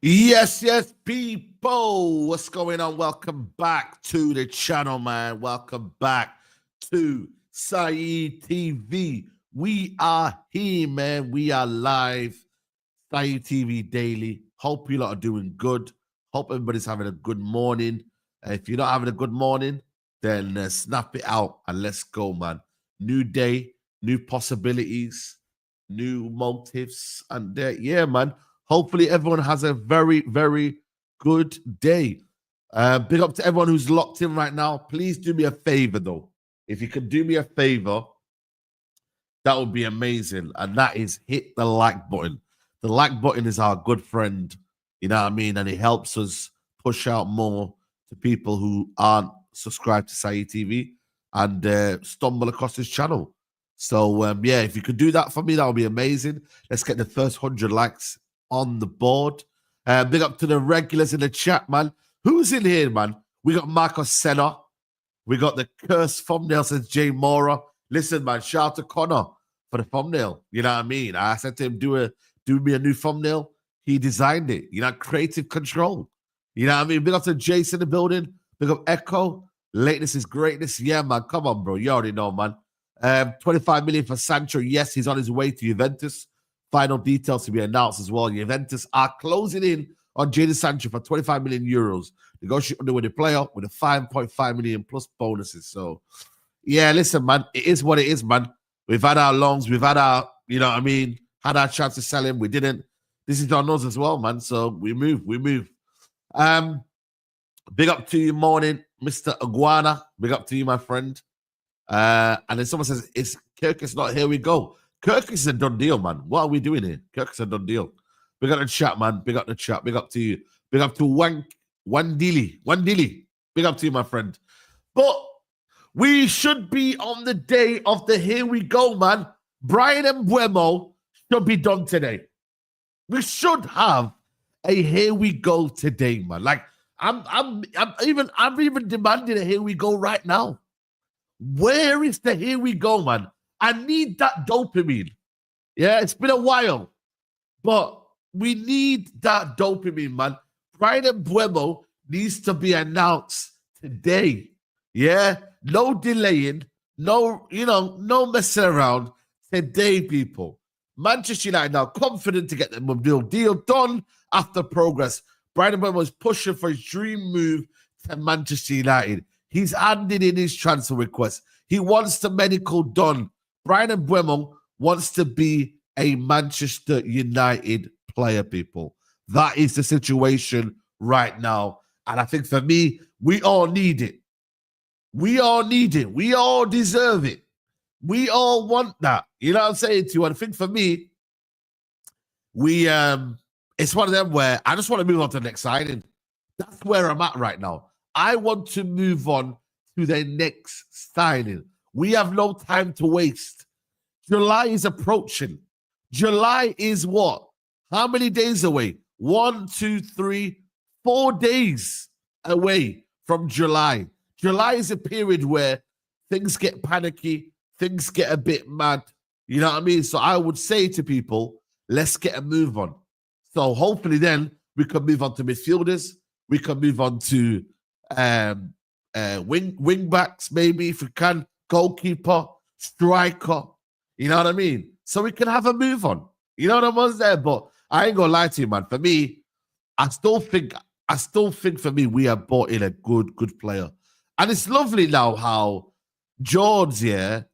Yes, people. What's going on? Welcome back to the channel, man. Welcome back to Saeed TV. We are here, man. We are live. Saeed TV Daily. Hope you lot are doing good. Hope everybody's having a good morning. If you're not having a good morning, then snap it out and let's go, man. New day, new possibilities, new motives. And yeah, man. Hopefully everyone has a very, very good day. Big up to everyone who's locked in right now. Please do me a favor, though. If you could do me a favor, that would be amazing. And that is hit the like button. The like button is our good friend, you know what I mean? And it helps us push out more to people who aren't subscribed to Saeed TV and stumble across this channel. So, yeah, if you could do that for me, that would be amazing. Let's get the first 100 likes on the board. Big up to the regulars in the chat, man. Who's in here, man? We got Marcos Senna. We got the cursed thumbnail, says Jay Mora. Listen, man, shout out to Connor for the thumbnail. You know what I mean? I said to him, do me a new thumbnail. He designed it. You know, creative control. You know what I mean? Big up to Jason in the building. Big up Echo. Lateness is greatness. Yeah, man. Come on, bro. You already know, man. 25 million for Sancho. Yes, he's on his way to Juventus. Final details to be announced as well. Juventus are closing in on Jadon Sancho for 25 million euros. Negotiating with the player with a 5.5 million plus bonuses. So, yeah, listen, man, it is what it is, man. We've had our loans. We've had our, you know what I mean, had our chance to sell him. We didn't. This is on us as well, man. So we move. Big up to you, morning, Mr. Iguana. Big up to you, my friend. And then someone says, "Is Kirkus not here? We go." Kirkus is a done deal, man. What are we doing here? Kirkus is a done deal. Big up the chat, man. Big up the chat. Big up to you. Big up to Wandili. Big up to you, my friend. But we should be on the day of the here we go, man. Bryan and Mbeumo should be done today. We should have a here we go today, man. Like I'm even demanding a here we go right now. Where is the here we go, man? I need that dopamine. Yeah, it's been a while, but we need that dopamine, man. Bryan and Mbeumo needs to be announced today. Yeah, no delaying, no messing around. Today, people. Manchester United now confident to get the deal done after progress. Bryan Mbeumo is pushing for his dream move to Manchester United. He's handed in his transfer request. He wants the medical done. Bryan Mbeumo wants to be a Manchester United player, people. That is the situation right now. And I think for me, we all need it. We all need it. We all deserve it. We all want that. You know what I'm saying to you? And I think for me, it's one of them where I just want to move on to the next signing. That's where I'm at right now. I want to move on to the next signing. We have no time to waste. July is approaching. July is what? How many days away? 1, 2, 3, 4 days away from July. July is a period where things get panicky, things get a bit mad. You know what I mean? So I would say to people, let's get a move on. So hopefully then we can move on to midfielders. We can move on to wing backs, maybe if we can, goalkeeper, striker. You know what I mean? So we can have a move on. You know what I was there? But I ain't gonna lie to you, man. For me, I still think for me, we have brought in a good player. And it's lovely now how George is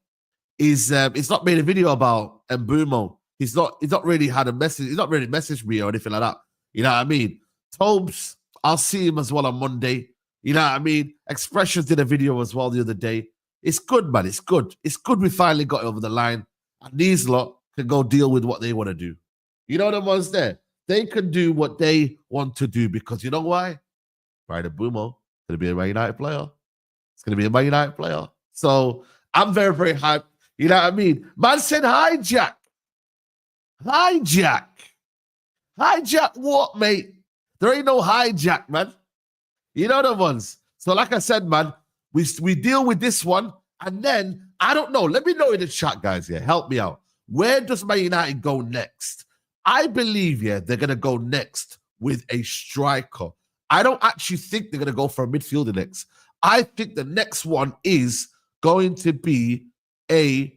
it's not made a video about Mbeumo. He's not really had a message. He's not really messaged me or anything like that. You know what I mean? Tobes, I'll see him as well on Monday. You know what I mean? Expressions did a video as well the other day. It's good, man. It's good. It's good we finally got over the line. And these lot can go deal with what they want to do. You know the ones there? They can do what they want to do because you know why? Bryan Mbeumo going to be a Man United player. It's going to be a Man United player. So I'm very, very hyped. You know what I mean? Man said hijack. Hijack. Hijack what, mate? There ain't no hijack, man. You know the ones. So like I said, man, we deal with this one. And then, I don't know. Let me know in the chat, guys. Yeah, help me out. Where does Man United go next? I believe, they're going to go next with a striker. I don't actually think they're going to go for a midfielder next. I think the next one is going to be a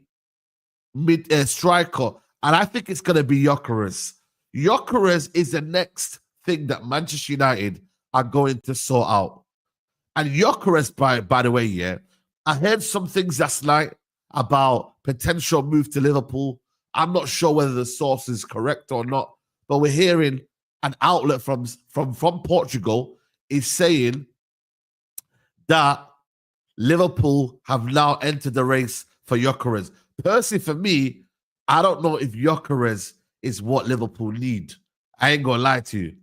striker. And I think it's going to be Gyökeres. Gyökeres is the next thing that Manchester United are going to sort out. And Gyökeres, by the way, I heard some things last night about potential move to Liverpool. I'm not sure whether the source is correct or not, but we're hearing an outlet from Portugal is saying that Liverpool have now entered the race for Gyökeres. Personally, for me, I don't know if Gyökeres is what Liverpool need. I ain't gonna lie to you.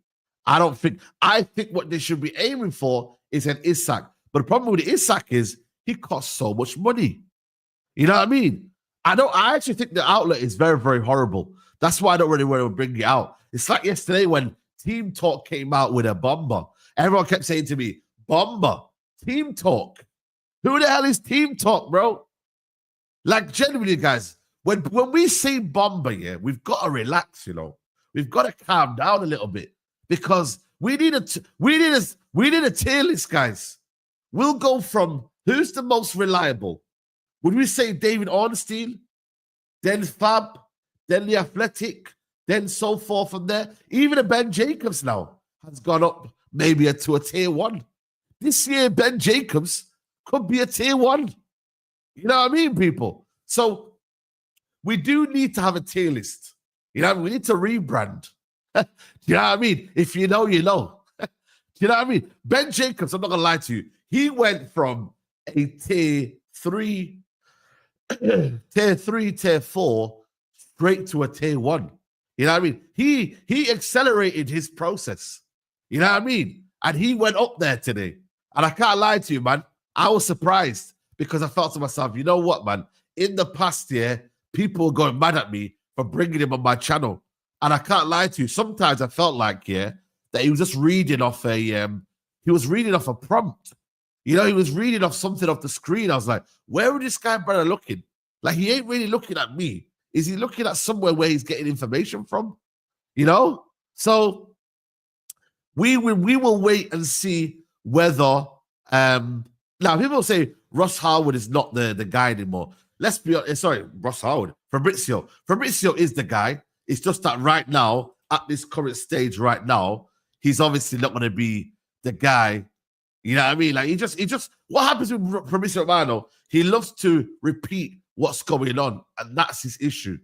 I think what they should be aiming for is an Isak. But the problem with Isak is he costs so much money. You know what I mean? I actually think the outlet is very, very horrible. That's why I don't really want to bring it out. It's like yesterday when Team Talk came out with a bomber. Everyone kept saying to me, bomber, Team Talk. Who the hell is Team Talk, bro? Like, genuinely, guys, when we say bomber, we've got to relax, you know. We've got to calm down a little bit because we need a tier list, guys. We'll go from who's the most reliable. Would we say David Ornstein, then Fab, then the Athletic, then so forth from there? Even a Ben Jacobs now has gone up maybe to a tier 1. This year, Ben Jacobs could be a tier 1. You know what I mean, people? So we do need to have a tier list. You know, we need to rebrand. You know what I mean? If you know, you know. You know what I mean? Ben Jacobs, I'm not going to lie to you. He went from a tier 3, tier 4, straight to a tier 1. You know what I mean? He accelerated his process. You know what I mean? And he went up there today. And I can't lie to you, man. I was surprised because I thought to myself, you know what, man? In the past year, people were going mad at me for bringing him on my channel. And I can't lie to you. Sometimes I felt like, that he was just reading off a prompt. You know, he was reading off something off the screen. I was like, where would this guy brother looking? Like, he ain't really looking at me. Is he looking at somewhere where he's getting information from? You know? So we will wait and see whether now people say Ross Howard is not the guy anymore. Let's be honest. Sorry, Ross Howard. Fabrizio is the guy. It's just that right now, at this current stage right now, he's obviously not going to be the guy. You know what I mean? Like, he just what happens with Fabrizio Romano? He loves to repeat what's going on, and that's his issue.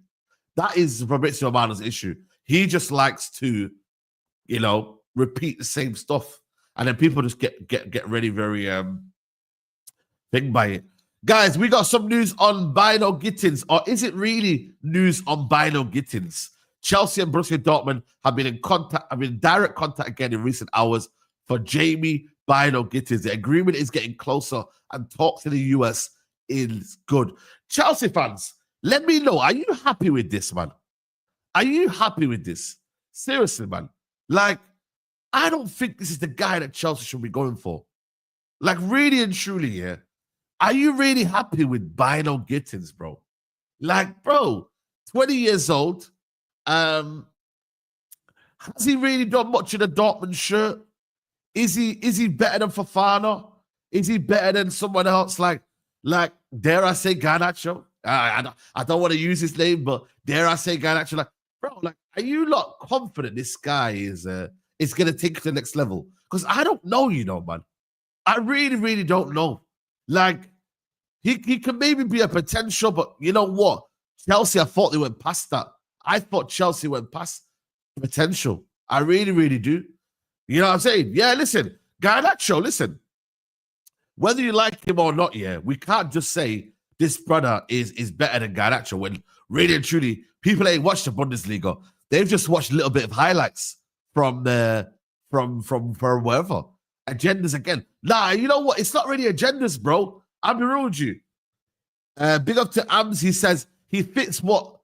That is Fabrizio Romano's issue. He just likes to, repeat the same stuff, and then people just get really very big by it. Guys, we got some news on Bynoe-Gittens, or is it really news on Bynoe-Gittens? Chelsea and Borussia Dortmund have been in direct contact again in recent hours for Jamie Bynoe-Gittens. The agreement is getting closer, and talks in the US is good. Chelsea fans, let me know. Are you happy with this, man? Are you happy with this? Seriously, man. Like, I don't think this is the guy that Chelsea should be going for. Like, really and truly, yeah. Are you really happy with Bynoe-Gittens, bro? Like, bro, 20 years old. Has he really done much in a Dortmund shirt? Is he better than Fofana? Is he better than someone else? Like dare I say Garnacho? I don't want to use his name, but dare I say Garnacho? Like, bro, like, are you not confident this guy is is going to take it to the next level? Because I don't know, you know, man. I really, really don't know. Like, he can maybe be a potential, but you know what? Chelsea, I thought they went past that. I thought Chelsea went past potential. I really, really do. You know what I'm saying? Yeah, listen, Garnacho, listen. Whether you like him or not, yeah, we can't just say this brother is better than Garnacho when really and truly people ain't watched the Bundesliga. They've just watched a little bit of highlights from wherever. Agendas again. Nah, you know what? It's not really agendas, bro. I'll be real with you. Big up to Ams. He says he fits what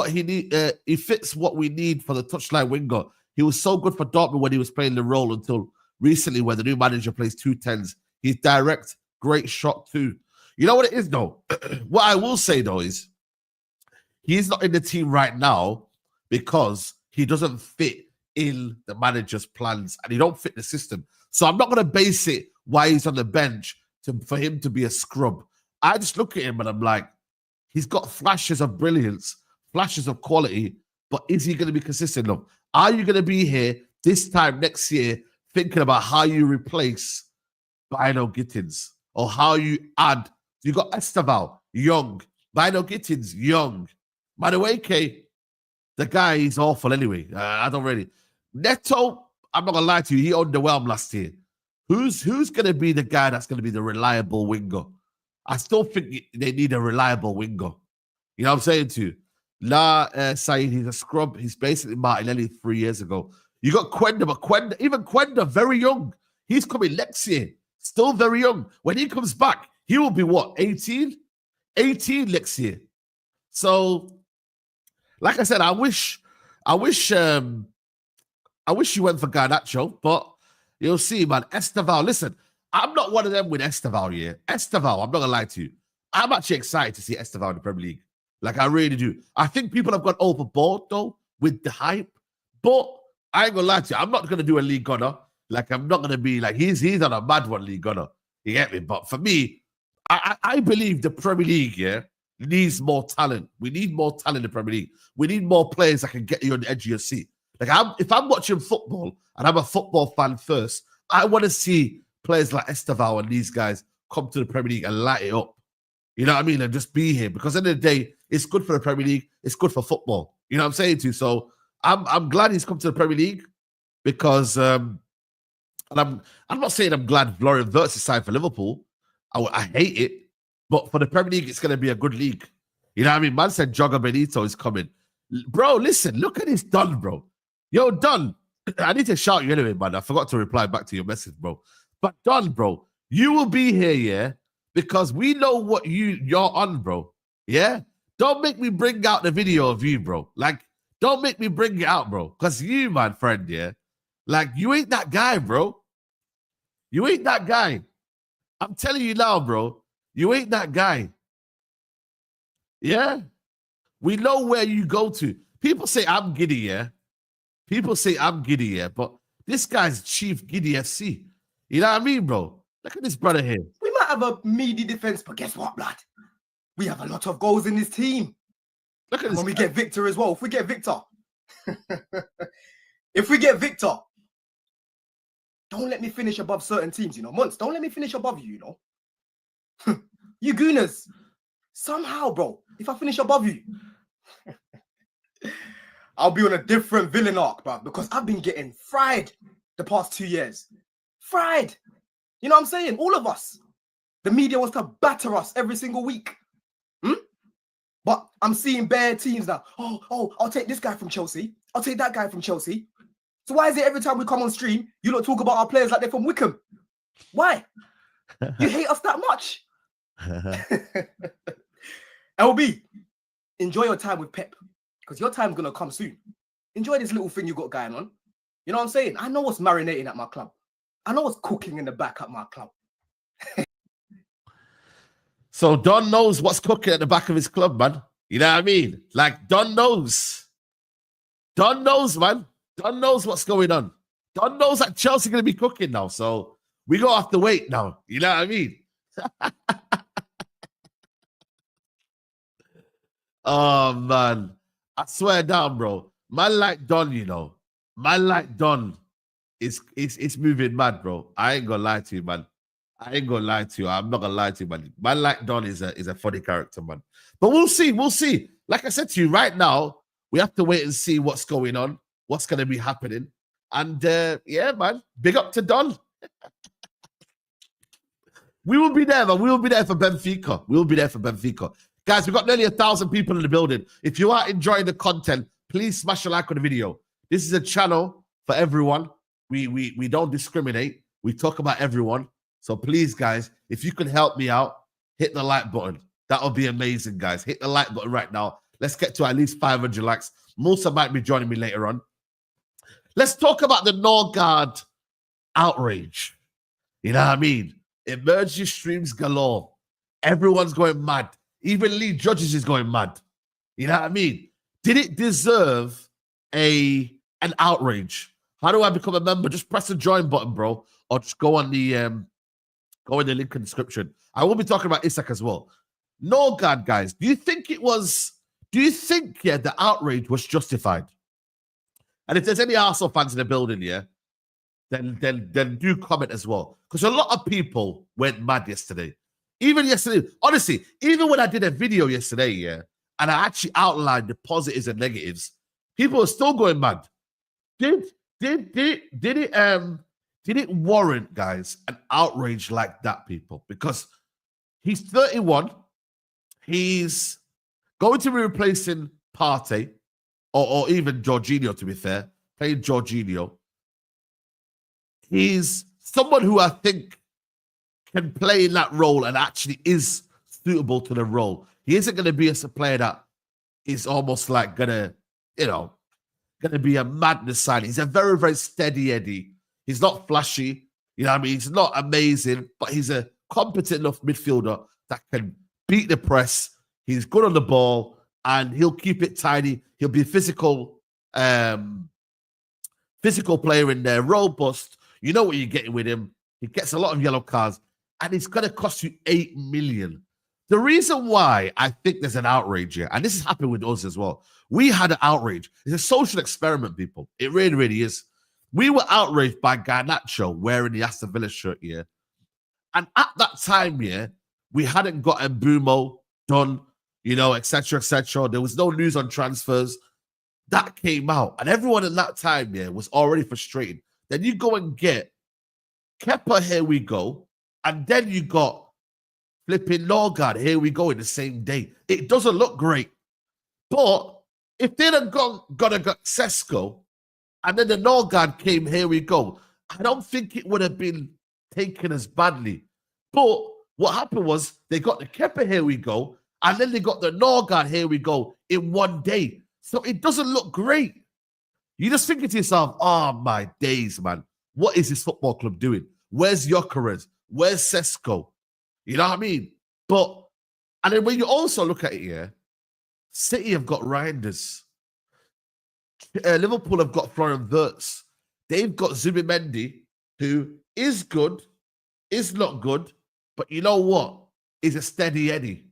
he need. He fits what we need for the touchline winger. He was so good for Dortmund when he was playing the role until recently, where the new manager plays 2 10s. He's direct, great shot too. You know what it is though? What I will say though is he's not in the team right now because he doesn't fit in the manager's plans and he don't fit the system. So I'm not going to base it why he's on the bench for him to be a scrub. I just look at him and I'm like, he's got flashes of brilliance, flashes of quality, but is he going to be consistent enough? Are you going to be here this time next year thinking about how you replace Bynoe-Gittens or how you add? You got Estevão, young. Bynoe-Gittens, young. Madueke, the guy is awful anyway. I don't really. Neto, I'm not going to lie to you, he underwhelmed last year. Who's going to be the guy that's going to be the reliable winger? I still think they need a reliable winger. You know what I'm saying to you? Saeed, he's a scrub. He's basically Martinelli 3 years ago. You got Quenda, but Quenda, very young. He's coming next year. Still very young. When he comes back, he will be what, 18? 18 next year. So, like I said, I wish you went for Garnacho, but you'll see, man. Estevão, listen, I'm not one of them with Estevão, yeah. Estevão, I'm not gonna lie to you. I'm actually excited to see Estevão in the Premier League. Like, I really do. I think people have gone overboard, though, with the hype. But I ain't gonna lie to you. I'm not gonna do a league gunner. Like, I'm not gonna be like, he's on a mad one league gunner. You get me? But for me, I believe the Premier League, yeah, needs more talent. We need more talent in the Premier League. We need more players that can get you on the edge of your seat. Like, if I'm watching football and I'm a football fan first, I want to see players like Estevão and these guys come to the Premier League and light it up. You know what I mean? And just be here. Because at the end of the day, it's good for the Premier League. It's good for football. You know what I'm saying to you? So I'm glad he's come to the Premier League because and I'm not saying I'm glad Florian Wirtz is signed for Liverpool. I hate it. But for the Premier League, it's going to be a good league. You know what I mean? Man said Jogger Benito is coming. Bro, listen, look at this Don, bro. Yo, Don, I need to shout you anyway, man. I forgot to reply back to your message, bro. But Don, bro, you will be here, yeah? Because we know what you're on, bro. Yeah? Don't make me bring out the video of you, bro. Like, don't make me bring it out, bro. Because you, my friend, yeah? Like, you ain't that guy, bro. You ain't that guy. I'm telling you now, bro. You ain't that guy. Yeah? We know where you go to. People say I'm giddy, yeah? People say I'm giddy, yeah? But this guy's Chief Giddy FC. You know what I mean, bro? Look at this brother here. We might have a meaty defense, but guess what, blood? We have a lot of goals in this team. Look at this. When we get Victor as well. If we get Victor, don't let me finish above certain teams, you know. Months, don't let me finish above you, you know. You gooners. Somehow, bro, if I finish above you, I'll be on a different villain arc, bro, because I've been getting fried the past 2 years. Fried. You know what I'm saying? All of us. The media wants to batter us every single week. But I'm seeing bare teams now. Oh, I'll take this guy from Chelsea. I'll take that guy from Chelsea. So why is it every time we come on stream, you don't talk about our players like they're from Wickham? Why? You hate us that much? LB, enjoy your time with Pep because your time's going to come soon. Enjoy this little thing you got going on. You know what I'm saying? I know what's marinating at my club. I know what's cooking in the back at my club. So Don knows what's cooking at the back of his club, man. You know what I mean? Like, Don knows. Don knows, man. Don knows what's going on. Don knows that Chelsea going to be cooking now. So we going to have to wait now. You know what I mean? Oh, man. I swear down, bro. Man like Don, you know. Man like Don. it's moving mad, bro. I ain't gonna lie to you, man. I ain't gonna lie to you. I'm not gonna lie to you, man. Man like Don is a funny character, man. But we'll see. We'll see. Like I said to you, right now, we have to wait and see what's going on, what's gonna be happening. And yeah, man, big up to Don. We will be there, man. We will be there for Benfica. We will be there for Benfica. Guys, we've got nearly 1,000 people in the building. If you are enjoying the content, please smash a like on the video. This is a channel for everyone. We don't discriminate. We talk about everyone. So please, guys, if you can help me out, hit the like button. That would be amazing, guys. Hit the like button right now. Let's get to at least 500 likes. Musa might be joining me later on. Let's talk about the Norgaard outrage. You know what I mean? Emergency streams galore. Everyone's going mad. Even Lee Judges is going mad. You know what I mean? Did it deserve an outrage? How do I become a member? Just press the join button, bro, or just go on the link in the description. I will be talking about Isak as well. Norgaard, guys, do you think the outrage was justified? And if there's any Arsenal fans in the building, yeah, then do comment as well. Because a lot of people went mad yesterday. Even yesterday, honestly, even when I did a video yesterday, yeah, and I actually outlined the positives and negatives, people are still going mad. Did it warrant, guys, an outrage like that, people? Because he's 31, he's going to be replacing Partey, or even Jorginho, to be fair, playing Jorginho. He's someone who I think can play in that role and actually is suitable to the role. He isn't going to be a player that is almost like going to be a madness signing. He's a very, very steady Eddie. He's not flashy. You know what I mean? He's not amazing, but he's a competent enough midfielder that can beat the press. He's good on the ball, and he'll keep it tidy. He'll be a physical player in there, robust. You know what you're getting with him. He gets a lot of yellow cards, and it's going to cost you 8 million. The reason why I think there's an outrage here, and this has happened with us as well. We had an outrage. It's a social experiment, people. It really, really is. We were outraged by Garnacho wearing the Aston Villa shirt here. And at that time, yeah, we hadn't got Mbeumo done, etc., etc. There was no news on transfers. That came out. And everyone at that time, yeah, was already frustrated. Then you go and get Kepa, here we go. And then you got flipping Norgaard, here we go, in the same day. It doesn't look great. But if they'd have got Sesko, and then the Norgaard came, here we go, I don't think it would have been taken as badly. But what happened was they got the Kepa, here we go, and then they got the Norgaard, here we go, in one day. So it doesn't look great. You just thinking to yourself, oh my days, man. What is this football club doing? Where's Gyökeres? Where's Sesko? You know what I mean? And then when you also look at it here, City have got Reinders. Liverpool have got Florian Wirtz. They've got Zubimendi, who is good, is not good, but you know what? Is a steady Eddie.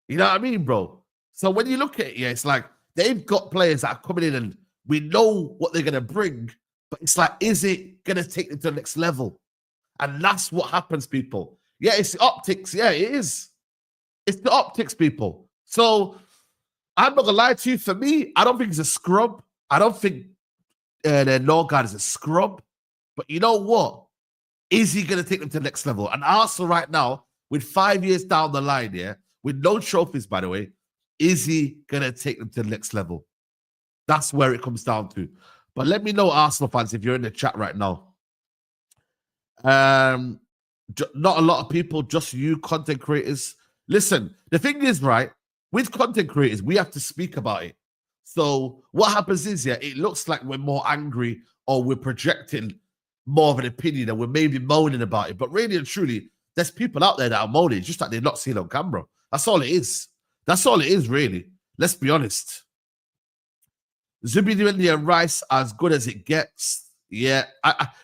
You know what I mean, bro? So when you look at it, yeah, it's like they've got players that are coming in and we know what they're going to bring, but it's like, is it going to take them to the next level? And that's what happens, people. Yeah, it's the optics. Yeah, it is. It's the optics, people. So I'm not going to lie to you. For me, I don't think he's a scrub. I don't think Norgaard is a scrub. But you know what? Is he going to take them to the next level? And Arsenal right now, with 5 years down the line, yeah, with no trophies, by the way, is he going to take them to the next level? That's where it comes down to. But let me know, Arsenal fans, if you're in the chat right now. Not a lot of people, just you content creators. Listen, the thing is, right, with content creators, we have to speak about it. So what happens is, yeah, it looks like we're more angry or we're projecting more of an opinion and we're maybe moaning about it. But really and truly, there's people out there that are moaning, just like they're not seen on camera. That's all it is. That's all it is, really. Let's be honest. Zubimendi and Rice, as good as it gets. Yeah.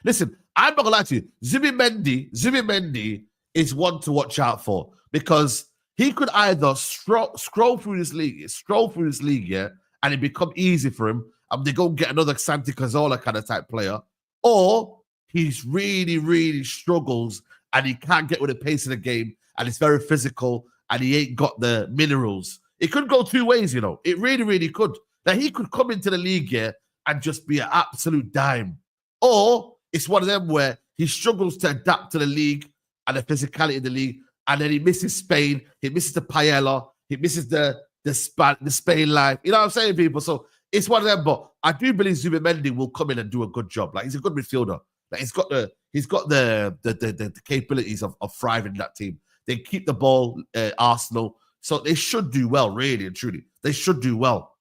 Listen, I'm not going to lie to you. Zubimendi is one to watch out for because he could either scroll through this league, yeah, and it become easy for him, and they go get another Santi Cazorla kind of type player, or he's really struggles and he can't get with the pace of the game and it's very physical and he ain't got the minerals. It could go two ways, you know. It really could. That he could come into the league here and just be an absolute dime. Or it's one of them where he struggles to adapt to the league and the physicality of the league, and then he misses Spain, he misses the paella, he misses the Spain life. You know what I'm saying, people? So it's one of them, but I do believe Zubimendi will come in and do a good job. Like, he's a good midfielder. Like, he's got the capabilities of thriving in that team. They keep the ball, Arsenal, so they should do well, really and truly. They should do well.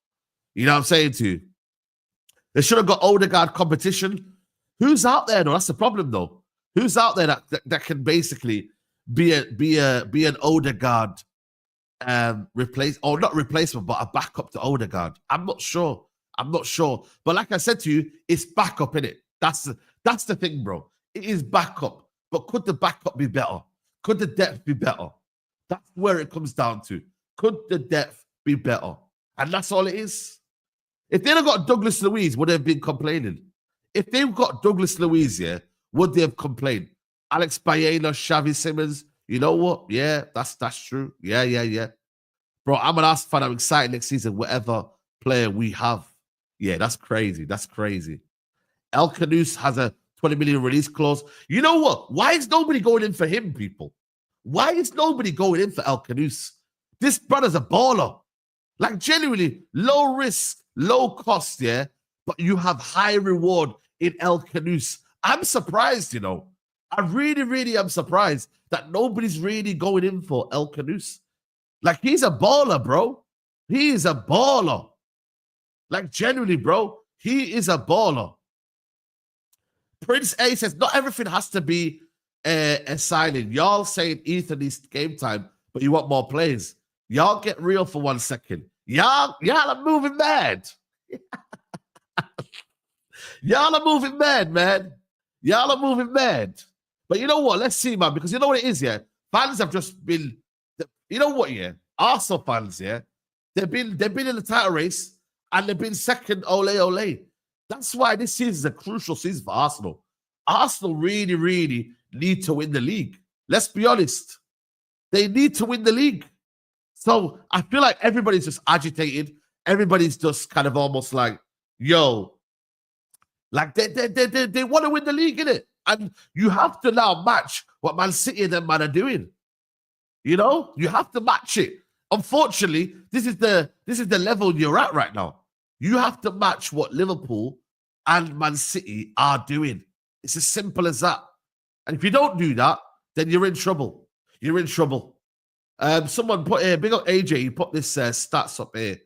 You know what I'm saying to you? They should have got Odegaard competition. Who's out there though? That's the problem though. Who's out there that can basically be an Odegaard replace, or not replacement, but a backup to Odegaard? I'm not sure. But like I said to you, it's backup, innit? That's the thing, bro. It is backup. But could the backup be better? Could the depth be better? That's where it comes down to. Could the depth be better? And that's all it is. If they'd have got Douglas Luiz, would they have been complaining? If they've got Douglas Luiz, yeah, would they have complained? Alex Bynoe, Xavi Simons, you know what? Yeah, that's true. Yeah. Bro, I'm an Arsenal fan. I'm excited next season, whatever player we have. Yeah, that's crazy. El Canus has a 20 million release clause. You know what? Why is nobody going in for him, people? Why is nobody going in for El Canus? This brother's a baller. Like, genuinely, low risk, low cost, yeah? But you have high reward in El Canus. I'm surprised, you know. I really am surprised that nobody's really going in for El Canus. Like, he's a baller, bro. He is a baller. Like, genuinely, bro, he is a baller. Prince A says, not everything has to be a signing. Y'all saying Ethan needs game time, but you want more players. Y'all get real for 1 second. Y'all are moving mad. Y'all are moving mad, man. Y'all are moving mad. But you know what? Let's see, man, because you know what it is, yeah? Fans have just been, you know what, yeah? Arsenal fans, yeah? They've been in the title race and they've been second, ole. That's why this season is a crucial season for Arsenal. Arsenal really need to win the league. Let's be honest. They need to win the league. So I feel like everybody's just agitated. Everybody's just kind of almost like, yo, like they want to win the league, innit? And you have to now match what Man City and them man are doing. You know, you have to match it. Unfortunately, this is the level you're at right now. You have to match what Liverpool and Man City are doing. It's as simple as that. And if you don't do that, then you're in trouble. You're in trouble. Someone put here, big up AJ, he put this stats up here.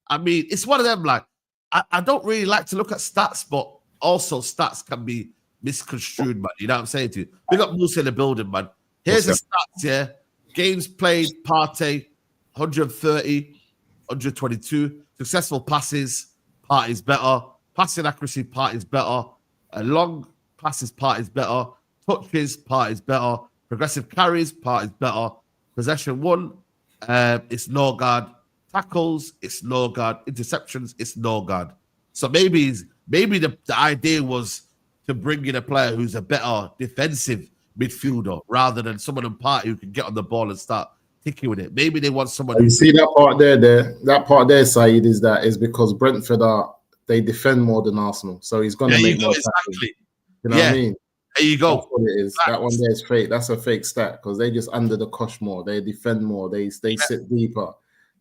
I mean, it's one of them, like, I don't really like to look at stats, but also stats can be misconstrued, man. You know what I'm saying to you? Big up Musa in the building, man. Here's the stats, yeah. Games played, Partey, 130, 122. Successful passes, Partey's better. Passing accuracy, Partey's better. Long passes, Partey's better. Touches, Partey's better. Progressive carries, Partey's better. Possession won, it's Norgaard. Tackles, it's Norgaard. Interceptions, it's Norgaard. So maybe the idea was to bring in a player who's a better defensive midfielder rather than someone in Partey who can get on the ball and start ticking with it. Maybe they want someone. You see that part there. That part there, Saeed, is because Brentford they defend more than Arsenal, so he's going to make more. Exactly. You know what I mean? There you go. That's what it is. That one there is fake. That's a fake stat because they just under the cosh more. They defend more. They sit deeper.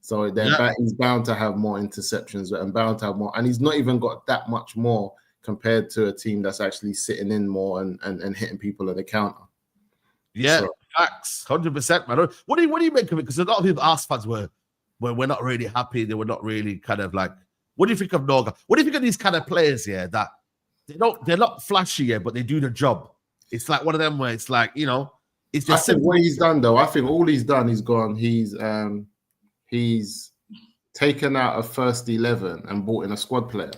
So he's bound to have more interceptions and bound to have more. And he's not even got that much more compared to a team that's actually sitting in more and hitting people at the counter. Yeah, so, facts, 100%, man. What do you make of it? Because a lot of people, Arsenal fans, were not really happy. They were not really kind of like. What do you think of Norgaard? What do you think of these kind of players here that they're not flashy yet, but they do the job? It's like one of them where it's like, you know, it's just. I think what he's done though. I think all he's done is gone. He's taken out a first 11 and brought in a squad player.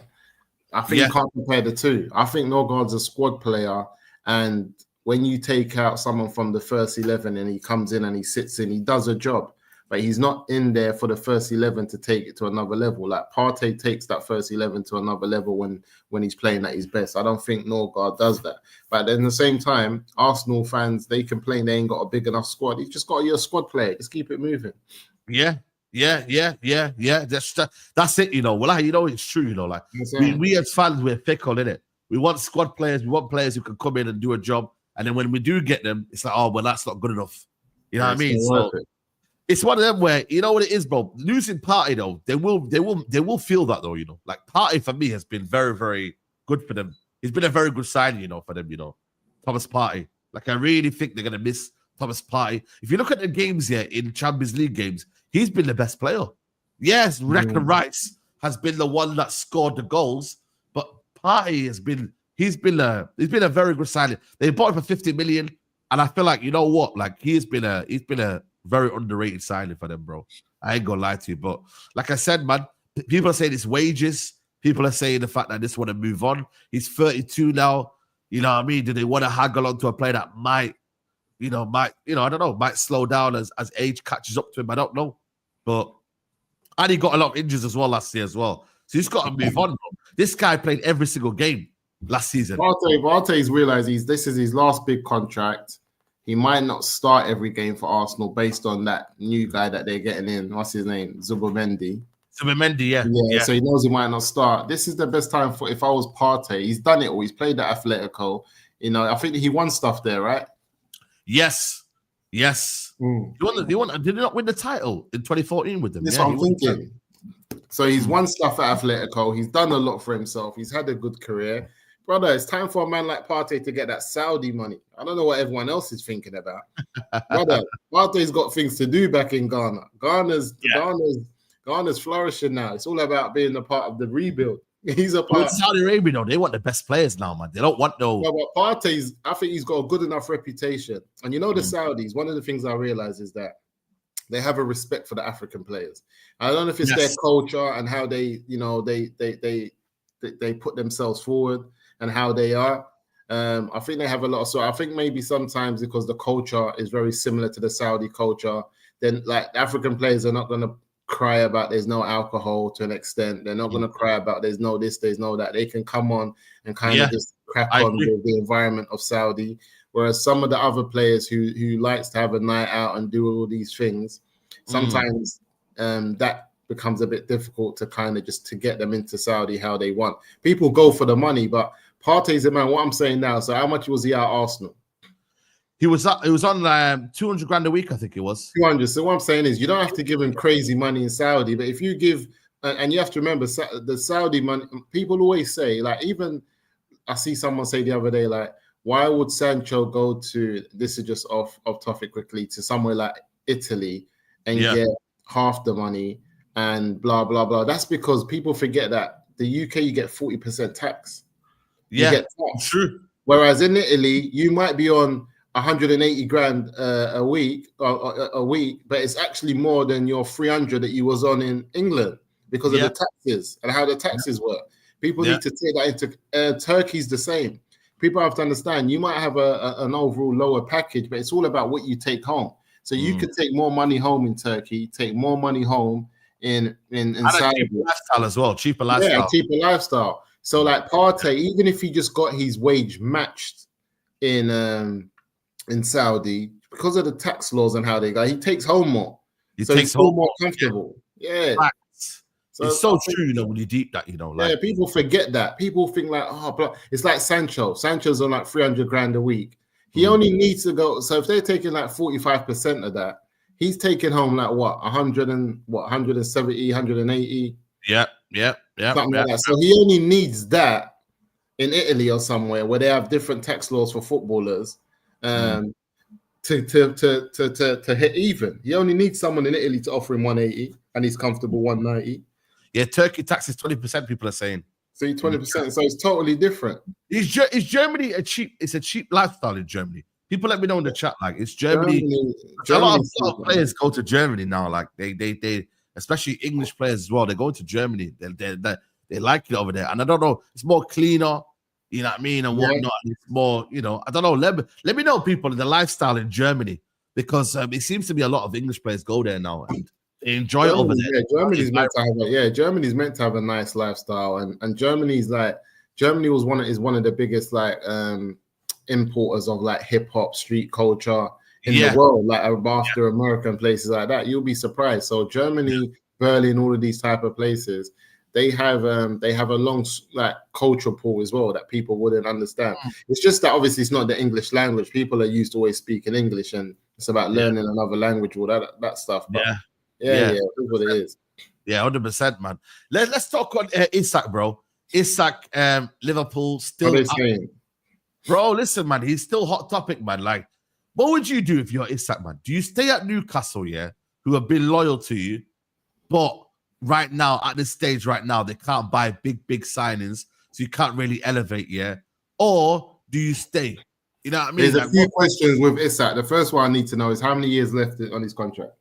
I think you can't compare the two. I think Norgaard's a squad player, and when you take out someone from the first 11 and he comes in and he sits in, he does a job. but he's not in there for the first 11 to take it to another level. Like Partey takes that first 11 to another level when he's playing at his best. I don't think Norgaard does that. But at the same time, Arsenal fans, they complain they ain't got a big enough squad. He's just got a squad player. Just keep it moving. Yeah. That's it, you know. Well, you know, it's true, you know. Like we as fans, we're fickle, innit? We want squad players. We want players who can come in and do a job. And then when we do get them, it's like, oh, well, that's not good enough. You know what I mean? So it's one of them where, you know what it is, bro. Losing Partey though, they will feel that though, you know. Like Partey for me has been very, very good for them. He's been a very good signing, you know, for them, you know. Thomas Partey. Like I really think they're gonna miss Thomas Partey. If you look at the games here in Champions League games, he's been the best player. Yes, Reckon Rice has been the one that scored the goals, but Partey has been he's been a very good signing. They bought him for 50 million, and I feel like, you know what, like he's been a very underrated signing for them, bro. I ain't gonna lie to you, but like I said, man, people are saying it's wages. People are saying the fact that they just want to move on. He's 32 now. You know what I mean? Do they want to haggle on to a player that might, I don't know, might slow down as age catches up to him? I don't know. But and he got a lot of injuries as well last year as well. So he's got to move on, bro. This guy played every single game last season. Partey's realized this is his last big contract. He might not start every game for Arsenal based on that new guy that they're getting in. What's his name? Zubimendi, yeah. So he knows he might not start. This is the best time for if I was Partey. He's done it all. He's played at Atletico. You know, I think he won stuff there, right? Yes. Did he not win the title in 2014 with them? That's what I'm thinking. So he's won stuff at Atletico. He's done a lot for himself. He's had a good career. Brother, it's time for a man like Partey to get that Saudi money. I don't know what everyone else is thinking about. Brother, Partey's got things to do back in Ghana. Ghana's flourishing now. It's all about being a part of the rebuild. He's a part. Saudi Arabia, though, they want the best players now, man. They don't want no. Yeah, but Partey's, I think he's got a good enough reputation. And you know, the Saudis, one of the things I realize is that they have a respect for the African players. I don't know if it's their culture and how they, you know, they put themselves forward and how they are. I think they have a lot of, so I think maybe sometimes because the culture is very similar to the Saudi culture, then like the African players are not going to cry about there's no alcohol to an extent. They're not going to cry about there's no this, there's no that. They can come on and kind of just crack on with the environment of Saudi. Whereas some of the other players who likes to have a night out and do all these things, sometimes that becomes a bit difficult to kind of just to get them into Saudi how they want. People go for the money, but Partey's a man. What I'm saying now, so how much was he at Arsenal? He was on 200 grand a week, I think it was. 200. So what I'm saying is you don't have to give him crazy money in Saudi, but if you give, and you have to remember the Saudi money, people always say, like, even I see someone say the other day, like, why would Sancho go to, this is just off topic quickly, to somewhere like Italy and get half the money and blah, blah, blah. That's because people forget that the UK, you get 40% tax. You get tax. True. Whereas in Italy, you might be on 180 grand a week, but it's actually more than your 300 that you was on in England because of the taxes and how the taxes work. People need to take that into Turkey's the same. People have to understand you might have an overall lower package, but it's all about what you take home. So you could take more money home in Turkey, take more money home in Saudi. Cheaper lifestyle as well, cheaper lifestyle. Yeah, cheaper lifestyle. So like Partey, even if he just got his wage matched in Saudi, because of the tax laws and how they go, he takes home more. He's more comfortable. Yeah. So it's so true, you know, when you deep that, you know. Like, people forget that. People think like, but it's like Sancho. Sancho's on like 300 grand a week. He only needs to go. So if they're taking like 45% of that, he's taking home like what, 170, 180. Yeah. Something like that. So he only needs that in Italy or somewhere where they have different tax laws for footballers to hit even. He only needs someone in Italy to offer him 180 and he's comfortable 190. Yeah, Turkey tax is 20%, people are saying. So 20%, so it's totally different. Is Germany a cheap lifestyle in Germany? People let me know in the chat, like, it's Germany a lot of players go to Germany now, like they especially English players as well, they go to Germany. They like it over there. And I don't know, it's more cleaner, you know what I mean, and whatnot. It's more, you know, I don't know. Let me know, people, the lifestyle in Germany, because it seems to be a lot of English players go there now and they enjoy it over there. Germany's meant to have a nice lifestyle, and Germany is one of the biggest like importers of like hip hop street culture in the world, like after America and places like that. You'll be surprised. So Germany, Berlin, all of these type of places, they have a long like culture pool as well that people wouldn't understand. It's just that obviously it's not the English language. People are used to always speaking English, and it's about learning another language, all that stuff. But yeah, that's what it is. Yeah, 100%, man. Let's talk on Isak, bro. Isak, Liverpool still. What are they saying? Bro, listen, man, he's still hot topic, man. Like, what would you do if you're Isak, man? Do you stay at Newcastle, who have been loyal to you, but right now, at this stage right now, they can't buy big signings, so you can't really elevate, Or do you stay? You know what I mean? There's a few questions with Isak. The first one I need to know is how many years left on his contract?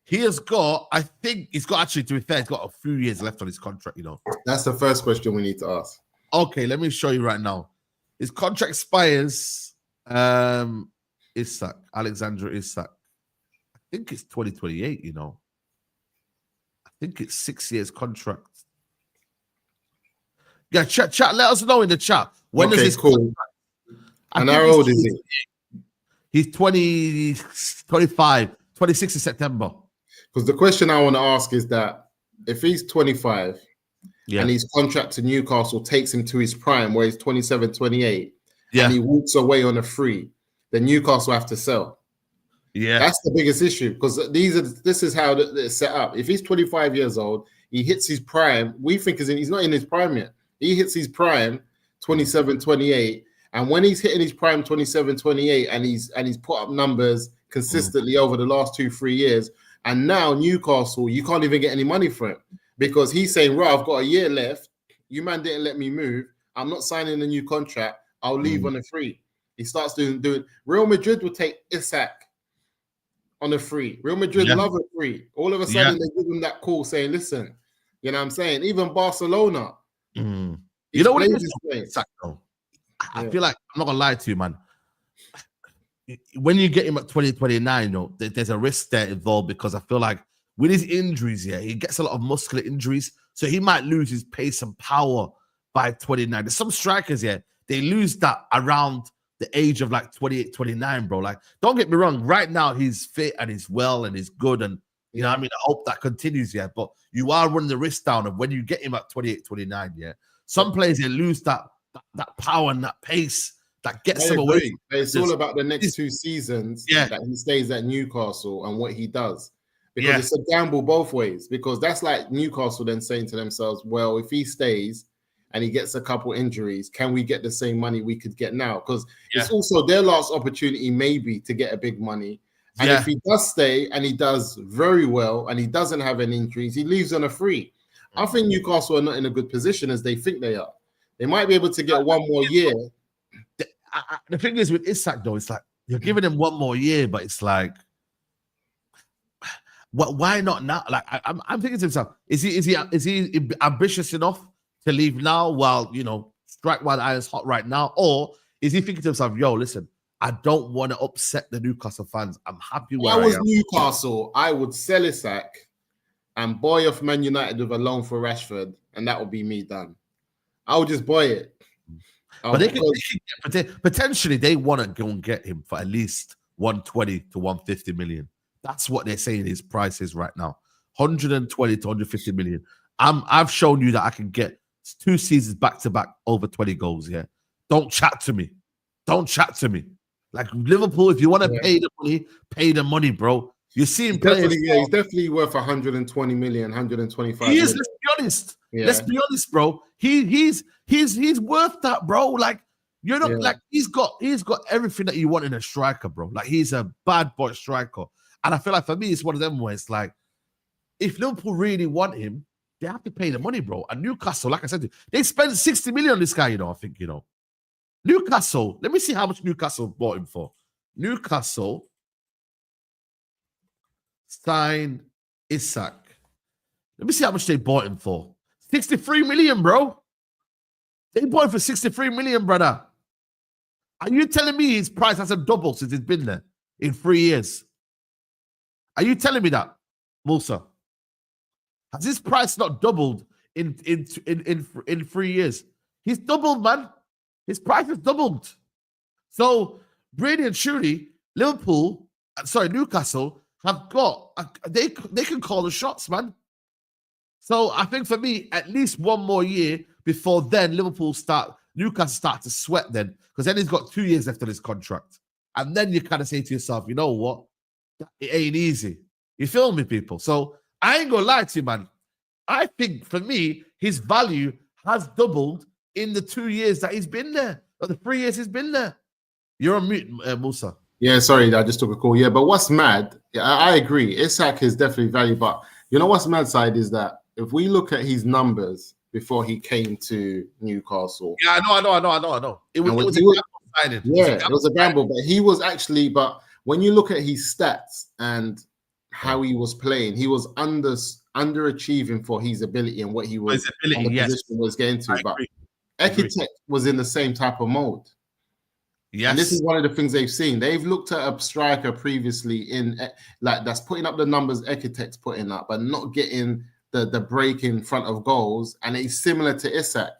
He has got, I think he's got, actually, to be fair, he's got a few years left on his contract, That's the first question we need to ask. Okay, let me show you right now. His contract expires, Isak, Alexander Isak. I think it's 2028, I think it's 6 years contract. Yeah, chat, let us know in the chat. When does this cool. And how old is he? He's 25, 26 of September. Because the question I want to ask is that if he's 25 and his contract to Newcastle takes him to his prime where he's 27, 28, and he walks away on a free, then Newcastle have to sell. Yeah, that's the biggest issue, because this is how it's set up. If he's 25 years old, he hits his prime. We think he's not in his prime yet. He hits his prime 27, 28, and when he's hitting his prime 27, 28, and he's put up numbers consistently over the last 2-3 years, and now Newcastle, you can't even get any money for him because he's saying, right, I've got a year left. You man didn't let me move. I'm not signing a new contract. I'll leave on a free. He starts doing. Real Madrid will take Isak on a free. Real Madrid love a free. All of a sudden, they give him that call saying, listen, you know what I'm saying? Even Barcelona. You know what it is? Isak, though? I feel like, I'm not going to lie to you, man. When you get him at 2029, there's a risk there involved, because I feel like with his injuries, he gets a lot of muscular injuries, so he might lose his pace and power by 29. There's some strikers, they lose that around the age of like 28, 29, bro. Like, don't get me wrong, right now he's fit and he's well and he's good, and you know what I mean? I hope that continues, but you are running the risk down of when you get him at 28, 29, some players, they lose that power and that pace that gets him away. It's all about the next 2 seasons that he stays at Newcastle and what he does. Because it's a gamble both ways. Because that's like Newcastle then saying to themselves, well, if he stays and he gets a couple injuries, can we get the same money we could get now? Because it's also their last opportunity maybe to get a big money. And if he does stay and he does very well and he doesn't have any injuries, he leaves on a free. I think Newcastle are not in a good position as they think they are. They might be able to get one more year. The thing is with Isak, though, it's like you're giving him one more year, but it's like, why not now? Like I'm thinking to myself, is he ambitious enough to leave now while strike while the iron's hot right now, or is he thinking to himself, yo, listen, I don't want to upset the Newcastle fans. I'm happy where I am. Newcastle, I would sell Isak and buy off Man United with a loan for Rashford, and that would be me done. I would just buy it. But potentially they want to go and get him for at least 120 to 150 million. That's what they're saying his price is right now. 120 to 150 million. I've shown you that I can get 2 seasons back to back over 20 goals. Don't chat to me. Like Liverpool, if you want to pay the money, bro. You're seeing players. He's definitely worth 120 million, 125 He is, million. let's be honest. Let's be honest, bro. He's worth that, bro. Like, you're not like he's got everything that you want in a striker, bro. Like, he's a bad boy striker. And I feel like for me, it's one of them where it's like, if Liverpool really want him, they have to pay the money, bro. And Newcastle, like I said, they spent 60 million on this guy, I think, Newcastle, let me see how much Newcastle bought him for. Newcastle signed Isak. Let me see how much they bought him for. 63 million, bro. They bought him for 63 million, brother. Are you telling me his price hasn't doubled since he's been there? in 3 years. Are you telling me that, Musa? Has his price not doubled in 3 years? He's doubled, man. His price has doubled. So, really and truly, Newcastle have got they can call the shots, man. So I think for me, at least one more year before then, Newcastle start to sweat then, because then he's got 2 years left on his contract, and then you kind of say to yourself, you know what, it ain't easy. You feel me, people? So I ain't gonna lie to you, man. I think for me, his value has doubled in the 2 years that he's been there, or the 3 years he's been there. You're on mute, Musa. Yeah, sorry, I just took a call. Yeah, but what's mad, I agree, Isak is definitely value, but you know what's mad side is that if we look at his numbers before he came to Newcastle. Yeah, I know. It was a gamble signing. Yeah, it was a gamble, but he was actually, but when you look at his stats and how he was playing, he was underachieving for his ability and what he was position was getting to. But Ekitek was in the same type of mode. Yes. And this is one of the things they've seen. They've looked at a striker previously that's putting up the numbers Ekitek's putting up, but not getting the break in front of goals, and it's similar to Isak.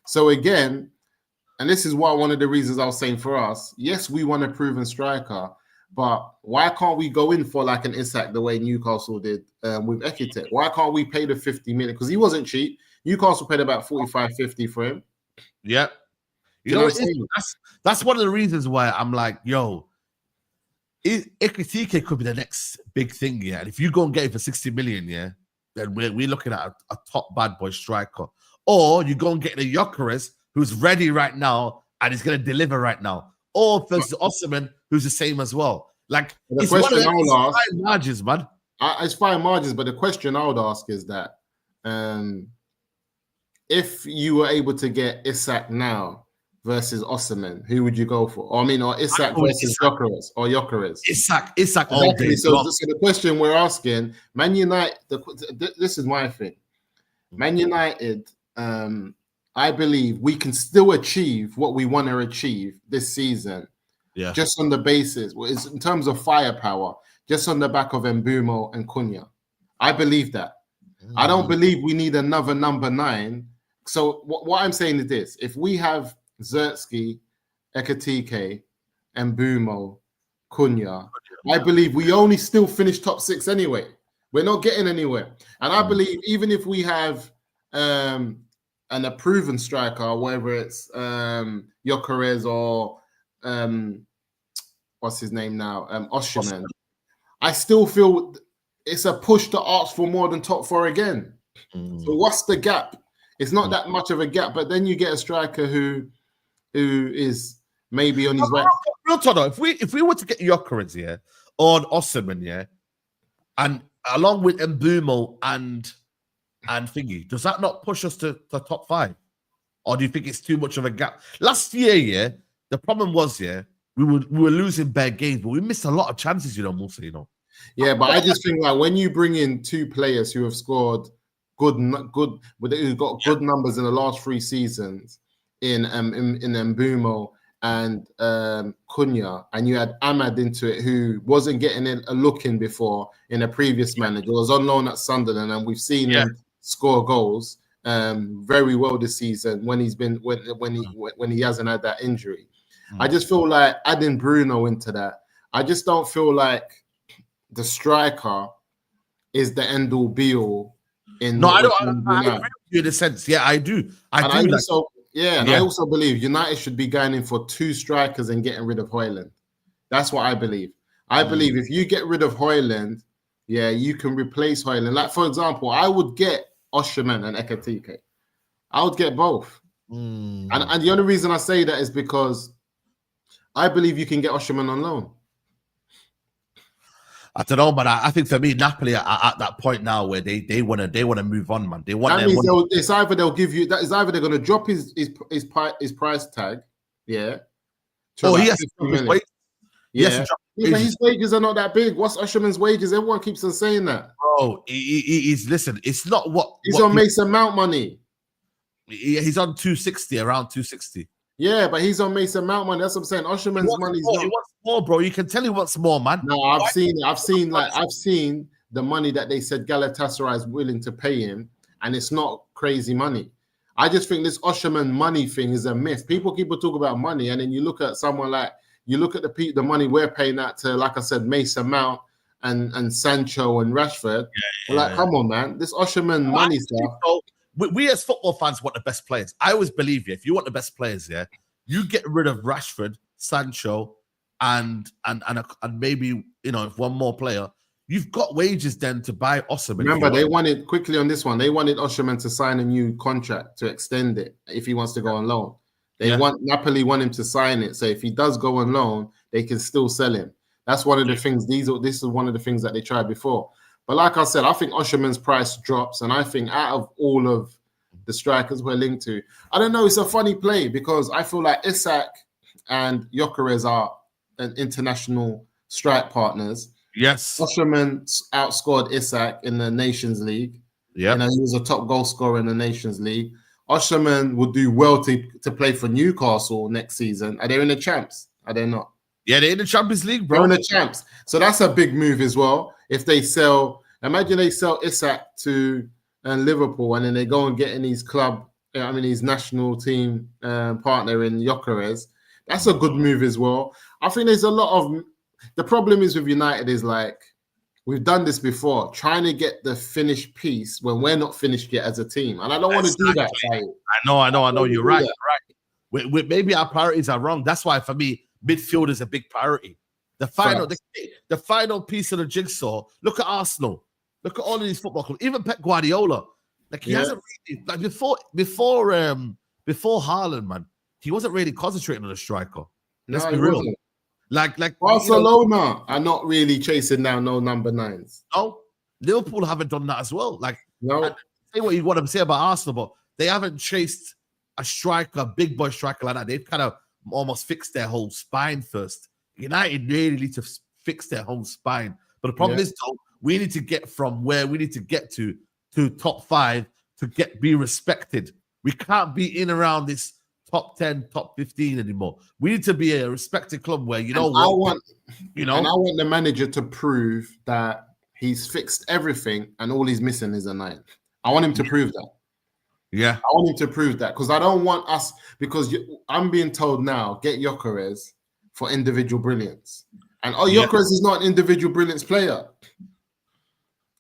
So again, and this is one of the reasons I was saying for us, yes, we want a proven striker, but why can't we go in for like an Isak the way Newcastle did with Ekitek? Why can't we pay the 50 million? Because he wasn't cheap. Newcastle paid about 45, 50 for him. Yeah. You know that's one of the reasons why I'm like, yo, Ekitek could be the next big thing, yeah. And if you go and get it for 60 million, yeah, then we're looking at a top bad boy striker. Or you go and get the Enquiries, who's ready right now and is going to deliver right now. Or there's Osimhen, who's the same as well. Like, the question I would ask, fine margins, man. It's fine margins, but the question I would ask is that if you were able to get Isak now versus Osimhen, who would you go for? Or Isak versus Enquiries. Isak all day. So the question we're asking, Man United, this is my thing. Man United, I believe we can still achieve what we want to achieve this season. Yeah. Just on the basis, in terms of firepower, just on the back of Mbeumo and Cunha. I believe that. I don't believe we need another number 9. So what I'm saying is this: if we have Zertsky, Ekitike, Mbeumo, Cunha, I believe we only still finish top 6 anyway. We're not getting anywhere. And I believe even if we have a proven striker, whether it's Enquiries or what's his name now, Osimhen, I still feel it's a push to ask for more than top 4 again. So what's the gap? It's not that much of a gap, but then you get a striker who is maybe on his way. Real talk, if we were to get Enquiries, yeah, or Osimhen, yeah, and along with Mbeumo and thingy, does that not push us to top 5? Or do you think it's too much of a gap? Last year, yeah, the problem was, yeah, we were losing bad games, but we missed a lot of chances, Musa, Yeah, but I just think like when you bring in 2 players who have scored who've got good numbers in the last 3 seasons in Mbeumo and Cunha, and you had Ahmad into it, who wasn't getting a look in before in a previous manager, was on loan at Sunderland, and we've seen him score goals very well this season when he hasn't had that injury. I just feel like adding Bruno into that, I just don't feel like the striker is the end all be all. I agree with you in a sense. Yeah, I do. I also believe United should be going in for 2 strikers and getting rid of Højlund. That's what I believe. I believe if you get rid of Højlund, yeah, you can replace Højlund. Like, for example, I would get Osimhen and Ekitike. I would get both. And the only reason I say that is because I believe you can get Osimhen on loan. I don't know, but I think for me, Napoli are at that point now where they want to move on, man. They want. That means it's either they'll give you that. It's either they're going to drop his price tag, yeah. Oh, he has to drop his wages. Yeah, but his wages are not that big. What's Osimhen's wages? Everyone keeps on saying that. Oh, he's listen. It's not what he's on Mason Mount money. He's on 260, around 260. Yeah, but he's on Mason Mount money. That's what I'm saying. Osherman's money's more. not. He wants more, bro. You can tell he wants more, man. No, I've seen the money that they said Galatasaray is willing to pay him, and it's not crazy money. I just think this Osherman money thing is a myth. People keep talking about money, and then you look at someone like the money we're paying out to, like I said, Mason Mount and Sancho and Rashford. Come on, man. This Osherman money stuff. We as football fans want the best players. I always believe you. If you want the best players, yeah, you get rid of Rashford, Sancho, and maybe if one more player, you've got wages then to buy Osherman. Remember, they wanted quickly on this one. They wanted Osherman to sign a new contract to extend it if he wants to go on loan. Napoli want him to sign it, so if he does go on loan, they can still sell him. That's one of the things. This is one of the things that they tried before. But like I said, I think Osherman's price drops, and I think out of all of the strikers we're linked to, I don't know. It's a funny play because I feel like Isak and Gyökeres are an international strike partners. Yes. Osherman outscored Isak in the Nations League. Yeah. He was a top goal scorer in the Nations League. Osherman would do well to play for Newcastle next season. Are they in the champs? Are they not? Yeah, they're in the Champions League, bro. They're in the champs. So that's a big move as well. If they imagine they sell Isak to Liverpool, and then they go and get in his his national team partner in Gyökeres. That's a good move as well. I think there's a lot of. The problem is with United is we've done this before, trying to get the finished piece when we're not finished yet as a team, and I don't want to do that. I know. You're right. You're right. Maybe our priorities are wrong. That's why for me, midfield is a big priority. The final piece of the jigsaw. Look at Arsenal. Look at all of these football clubs. Even Pep Guardiola. He hasn't really before Haaland, man. He wasn't really concentrating on a striker. Let's be real. Like Barcelona are not really chasing down no number 9s. No, Liverpool haven't done that as well. No. Say what you want to say about Arsenal, but they haven't chased a striker, a big boy striker like that. They've kind of almost fixed their whole spine first. United really need to fix their whole spine. But the problem is, though, we need to get from where we need to get to top 5 to be respected. We can't be in around this top 10, top 15 anymore. We need to be a respected club where I want the manager to prove that he's fixed everything and all he's missing is a 9. I want him to prove that. Yeah, I want him to prove that because I don't want us because I'm being told now get Gyökeres for individual brilliance, and Gyökeres is not an individual brilliance player.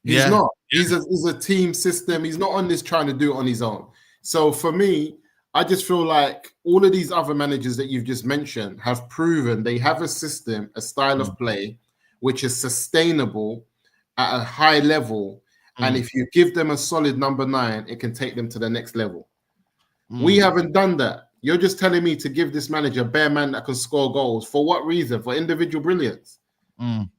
He's not. He's a team system. He's not on this trying to do it on his own. So for me, I just feel like all of these other managers that you've just mentioned have proven they have a system, a style of play, which is sustainable at a high level. And if you give them a solid number 9, it can take them to the next level. We haven't done that. You're just telling me to give this manager a bare man that can score goals. For what reason? For individual brilliance. I'm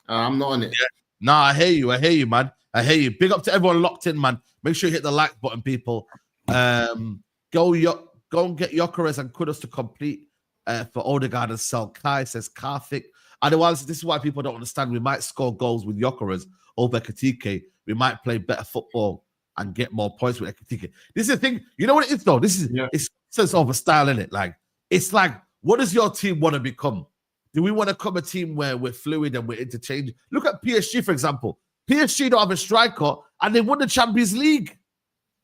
not on it. Yeah. No, I hear you, man. I hear you. Big up to everyone locked in, man. Make sure you hit the like button, people. Go and get Gyökeres and Kudus to complete for Odegaard and sell Kai, says Karthik. Otherwise, this is why people don't understand. We might score goals with Gyökeres over Ekitike. We might play better football and get more points with Ekitike. This is the thing. You know what it is, though? It's sense of a style, in it. It's what does your team want to become? Do we want to become a team where we're fluid and we're interchanging? Look at PSG, for example. PSG don't have a striker, and they won the Champions League.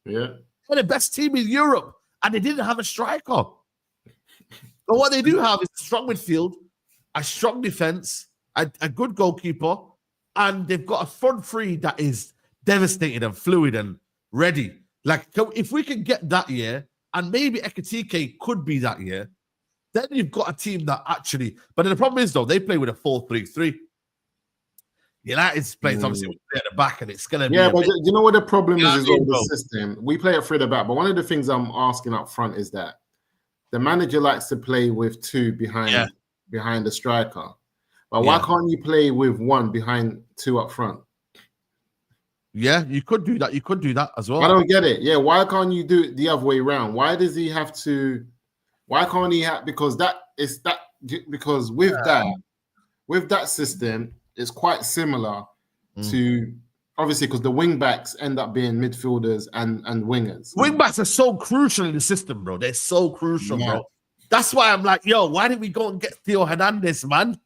Yeah. They're the best team in Europe, and they didn't have a striker. But what they do have is a strong midfield, a strong defense, a good goalkeeper, and they've got a front three that is devastating and fluid and ready. If we can get that year, and maybe Ekitike could be that year, then you've got a team that actually. But then the problem is, though, they play with a 4-3-3. United's plays obviously at the back, and it's going to be. Yeah, but you know what the problem is with the system? We play it through the back, but one of the things I'm asking up front is that the manager likes to play with 2 behind the striker. But why can't you play with 1 behind 2 up front? Yeah, you could do that. You could do that as well. I don't get it. Yeah, why can't you do it the other way around? Why does he have to? Why can't he have? Because with that system, it's quite similar to obviously because the wing backs end up being midfielders and wingers. Wing backs are so crucial in the system, bro. They're so crucial, bro. That's why I'm like, yo, why didn't we go and get Theo Hernandez, man?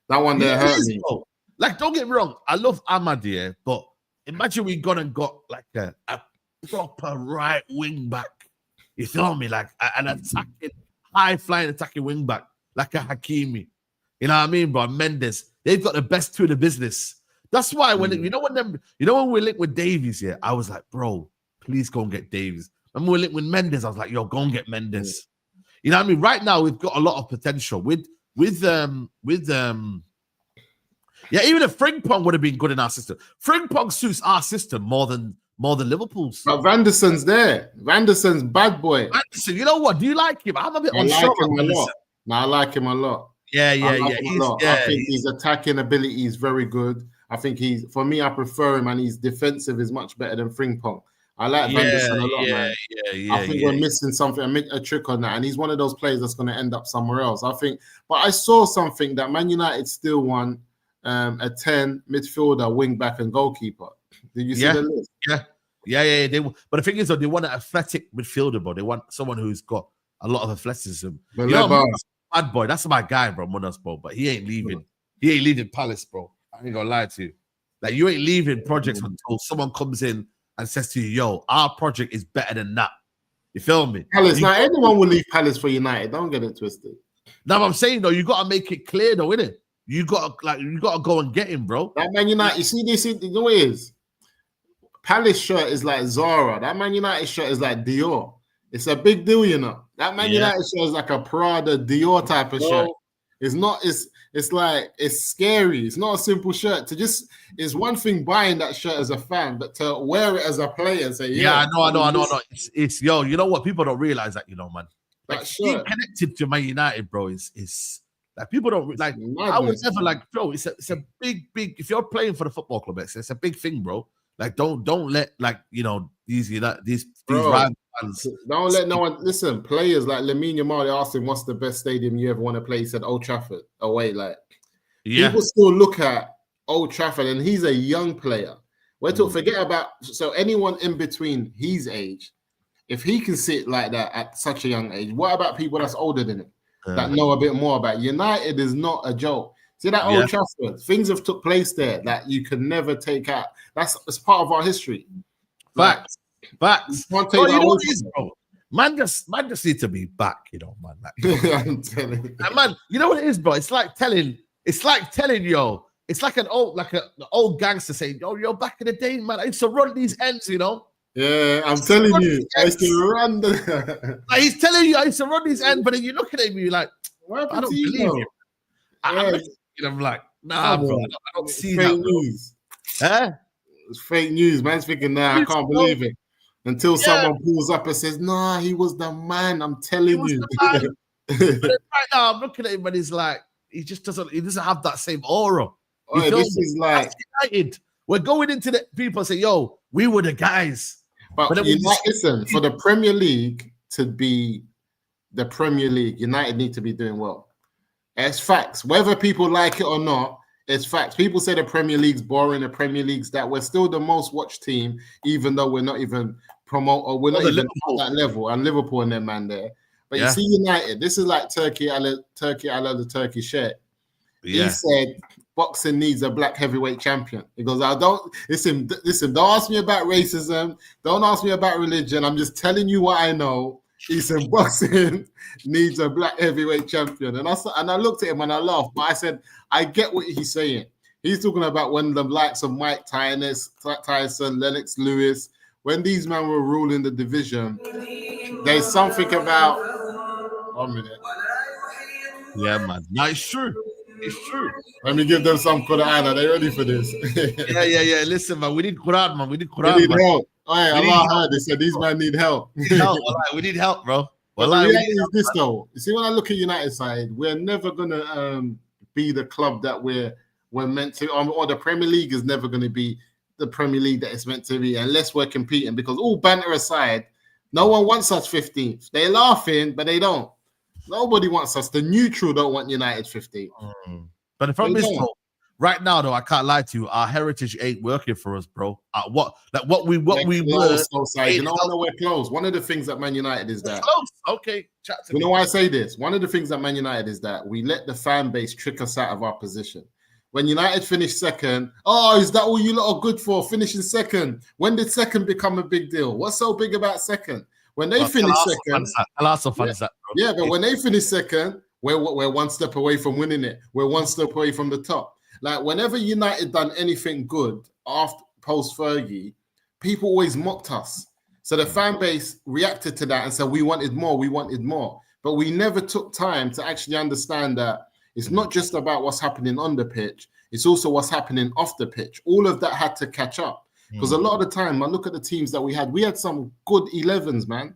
That one there hurt me. Bro. Like, don't get me wrong, I love Ahmad here, but imagine we gone and got like a proper right wing back. You feel me? Like an attacking, high flying attacking wing back, like a Hakimi. You know what I mean, bro? Mendes, they've got the best two in the business. That's why when when we linked with Davies here, I was like, bro, please go and get Davies. When we linked with Mendes, I was like, yo, go and get Mendes. You know what I mean? Right now, we've got a lot of potential with even if Frimpong would have been good in our system. Frimpong suits our system more than Liverpool's. But Vanderson's there. Vanderson's bad boy. Vanderson, you know what? Do you like him? I'm a bit unsure. I like him a lot. Yeah. I think his attacking ability is very good. I think for me, I prefer him, and his defensive is much better than Frimpong. I like Vanderson a lot, man. I think we're missing something, a trick on that, and he's one of those players that's going to end up somewhere else. I think, but I saw something that Man United still won a 10 midfielder, wing back, and goalkeeper. Did you see the list? Yeah. But the thing is, though, they want an athletic midfielder, bro. They want someone who's got a lot of athleticism. Bad boy, that's my guy, bro, Munas, bro. But he ain't leaving. He ain't leaving Palace, bro. I ain't gonna lie to you. Like, you ain't leaving projects until someone comes in and says to you, yo, our project is better than that. You feel me? Palace, now anyone will leave Palace for United. Don't get it twisted. Now, I'm saying, though, you got to make it clear, though, innit? You got to go and get him, bro. That Man United, you know what it is? Palace shirt is like Zara. That Man United shirt is like Dior. It's a big deal, you know. That Man United shirt is like a Prada Dior type of shirt. It's not. It's like, it's scary. It's not a simple shirt. It's one thing buying that shirt as a fan, but to wear it as a player and say, I know. It's yo. You know what? People don't realize that, you know, man. Like, being connected to Man United, bro, is like, people don't like. Madness. I was never like, bro. It's a big. If you're playing for the football club, it's a big thing, bro. Like, don't let, like, you know, these rival fans. Don't let no one listen. Players like Lamine Yamal, they asked him, "What's the best stadium you ever want to play?" He said, "Old Trafford away." Like, people still look at Old Trafford, and he's a young player. We're to forget about anyone in between his age. If he can sit like that at such a young age, what about people that's older than him that know a bit more about it? United is not a joke. See that Old Trafford? Things have took place there that you can never take out. It's part of our history. Facts. You can't take that away bro. Man just need to be back, you know, man. Like, I'm telling you. And man, you know what it is, bro? It's like telling yo. It's like an old gangster saying, yo, you're back in the day, man. I used to run these ends, you know. Yeah, I'm telling you, I used to run like, he's telling you I used to run these ends, but then you're looking at me like, I don't believe you. I'm like, nah, bro, I don't see fake that. News. Huh? It's fake news. Man's thinking, nah, I can't believe it. Until someone pulls up and says, nah, he was the man. I'm telling you. But right now, I'm looking at him and he's like, he doesn't have that same aura. This is like United. We're going into the people say, yo, we were the guys. But listen, for the Premier League to be the Premier League, United need to be doing well. It's facts. Whether people like it or not, it's facts. People say the Premier League's boring, the Premier League's that. We're still the most watched team, even though we're not even we're not even at that level. And Liverpool and them, man, there. But you see United, this is like Turkey, I love the Turkey shirt. He said boxing needs a black heavyweight champion. He goes, listen, don't ask me about racism. Don't ask me about religion. I'm just telling you what I know. He said boxing needs a black heavyweight champion. And I looked at him and I laughed, but I said, I get what he's saying. He's talking about when the likes of Mike Tyson, Lennox Lewis, when these men were ruling the division, there's something about 1 minute. Yeah, man. No, it's true. It's true. Let me give them some Quran. Are they ready for this? yeah. Listen, man. We need Quran, man. We need Quran. We need help. Oh, yeah, Allah heard. They said these men need help. We need help, bro. But the reality is this, though. You see, when I look at United side, we're never gonna be the club that we're meant to, or the Premier League is never going to be the Premier League that it's meant to be unless we're competing. Because all banter aside, no one wants us 15th. They're laughing, but they don't. Nobody wants us. The neutral don't want United 15th. But the problem is, right now, though, I can't lie to you. Our heritage ain't working for us, bro. What we We're were. close, outside. You know, I know we're close. One of the things at Man United is that. Close. Okay, chat to You me. know why I say this? One of the things at Man United is that we let the fan base trick us out of our position. When United finished second, oh, is that all you lot are good for? Finishing second. When did second become a big deal? What's so big about second? When they finished second, yeah, but when they finished second, we're one step away from winning it. We're one step away from the top. Like whenever United done anything good after post Fergie, people always mocked us. So the fan base reacted to that and said, we wanted more, we wanted more. But we never took time to actually understand that it's not just about what's happening on the pitch, it's also what's happening off the pitch. All of that had to catch up. Because a lot of the time, I look at the teams that we had some good 11s, man.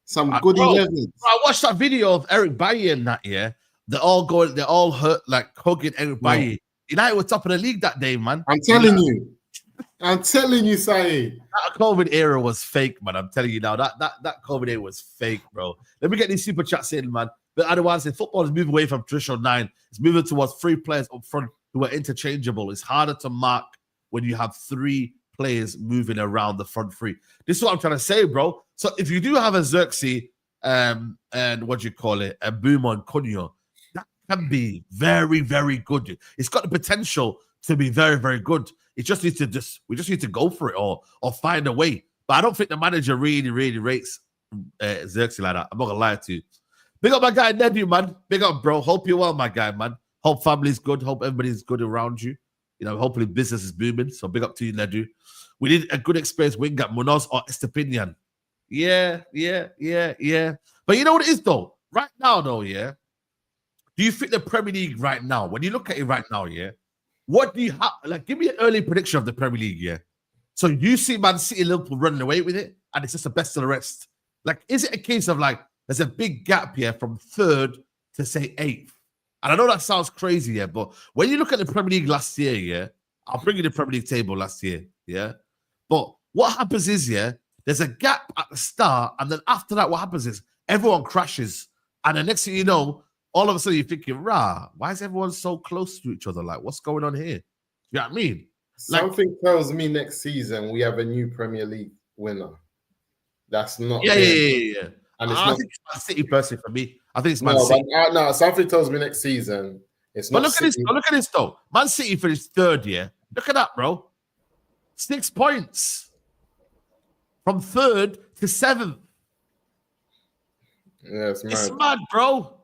Some good 11s. I watched that video of Eric Bailly in that, yeah. They're all hurt, like hugging Eric Bailly. United were top of the league that day, man. I'm telling you, Saeed. That COVID era was fake, man. I'm telling you now. That COVID era was fake, bro. Let me get these super chats in, man. But otherwise, football is moving away from traditional 9. It's moving towards 3 players up front who are interchangeable. It's harder to mark when you have 3 players moving around the front 3. This is what I'm trying to say, bro. So if you do have a Xerxes and what do you call it, a Mbeumo and Cunha, that can be very, very good. It's got the potential to be very, very good. It just needs to we just need to go for it or find a way. But I don't think the manager really, really rates Xerxes like that. I'm not gonna lie to you. Big up my guy Nedu, man. Big up, bro. Hope you're well, my guy, man. Hope family's good. Hope everybody's good around you. You know, hopefully business is booming. So big up to you, Nedu. We need a good experience wing at Munoz or Estevão. Yeah. But you know what it is, though? Right now, though, yeah? Do you think the Premier League right now, when you look at it right now, yeah? What do you have? Like, give me an early prediction of the Premier League, yeah? So you see Man City, Liverpool running away with it, and it's just the best of the rest. Like, is it a case of, like, there's a big gap here from 3rd to, say, 8th? And I know that sounds crazy, yeah, but when you look at the Premier League last year, yeah, I'll bring you the Premier League table last year, yeah? But what happens is, yeah, there's a gap at the start, and then after that, what happens is everyone crashes. And the next thing you know, all of a sudden you're thinking, why is everyone so close to each other? Like, what's going on here? You know what I mean? Something tells me next season we have a new Premier League winner. That's not Yeah. And it's I not, think it's Man City personally for me. I think it's Man City. No, something tells me next season it's not. But look at this though. Man City finished 3rd year. Look at that, bro. 6 points from 3rd to 7th. Yeah, it's mad. It's mad, bro.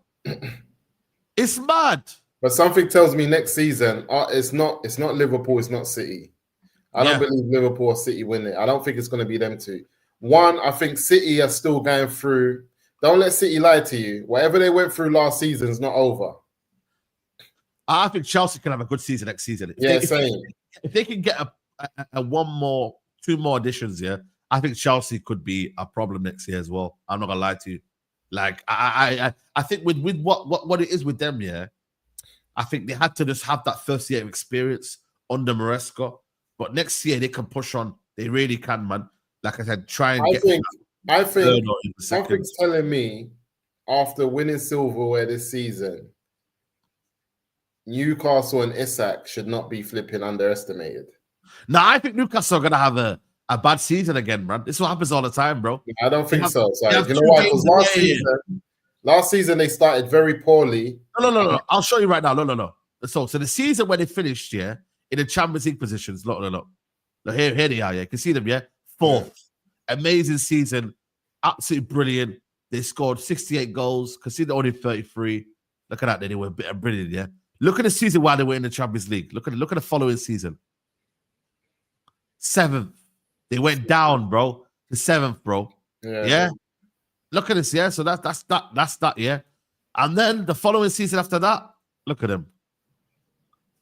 It's mad. But something tells me next season it's not Liverpool, it's not City. I don't believe Liverpool or City win it. I don't think it's going to be them two. One, I think City are still going through. Don't let City lie to you. Whatever they went through last season is not over. I think Chelsea can have a good season next season. If they can get a 2 more additions, yeah, I think Chelsea could be a problem next year as well. I'm not gonna lie to you. Like I think with what it is with them, yeah, I think they had to just have that first year of experience under Maresca. But next year they can push on. They really can, man. Like I said, try and I think something's telling me after winning silverware this season, Newcastle and Isak should not be flipping underestimated. No, I think Newcastle are gonna have a bad season again, man. This is what happens all the time, bro. I don't think so. You know why? Because last season they started very poorly. No. I'll show you right now. No. So the season when they finished, yeah, in the Champions League positions. Look. Here they are. Yeah, you can see them. Yeah, 4th. Amazing season, absolutely brilliant. They scored 68 goals. Conceded only 33. Look at that. They were brilliant. Yeah. Look at the season while they were in the Champions League. Look at the following season. 7th. They went down, bro. To 7th, bro. Yeah. Look at this. Yeah. So that's that. Yeah. And then the following season after that, look at them.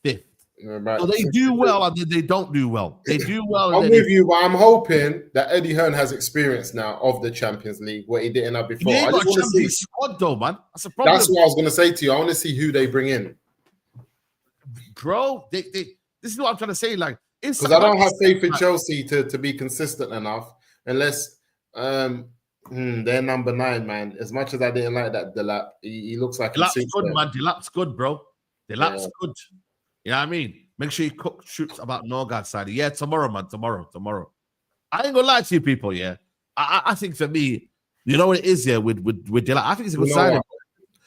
5th. So they do well and then they don't do well. They do well. I'm with you, but I'm hoping that Eddie Hearn has experience now of the Champions League where he didn't have before. I just want to see squad though, man. That's a problem. That's what I was going to say to you. I want to see who they bring in, bro. This is what I'm trying to say. Like, because I don't have faith in Chelsea to be consistent enough unless they're number 9, man. As much as I didn't like that Delap, he looks like Delap's good, man. Delap's good, bro. Delap's good. You know what I mean? Make sure you cook troops about Norgaard side. Yeah, tomorrow, man. Tomorrow. I ain't gonna lie to you people, yeah. I think for me, you know what it is, yeah, with Delight. I think it's a good signing.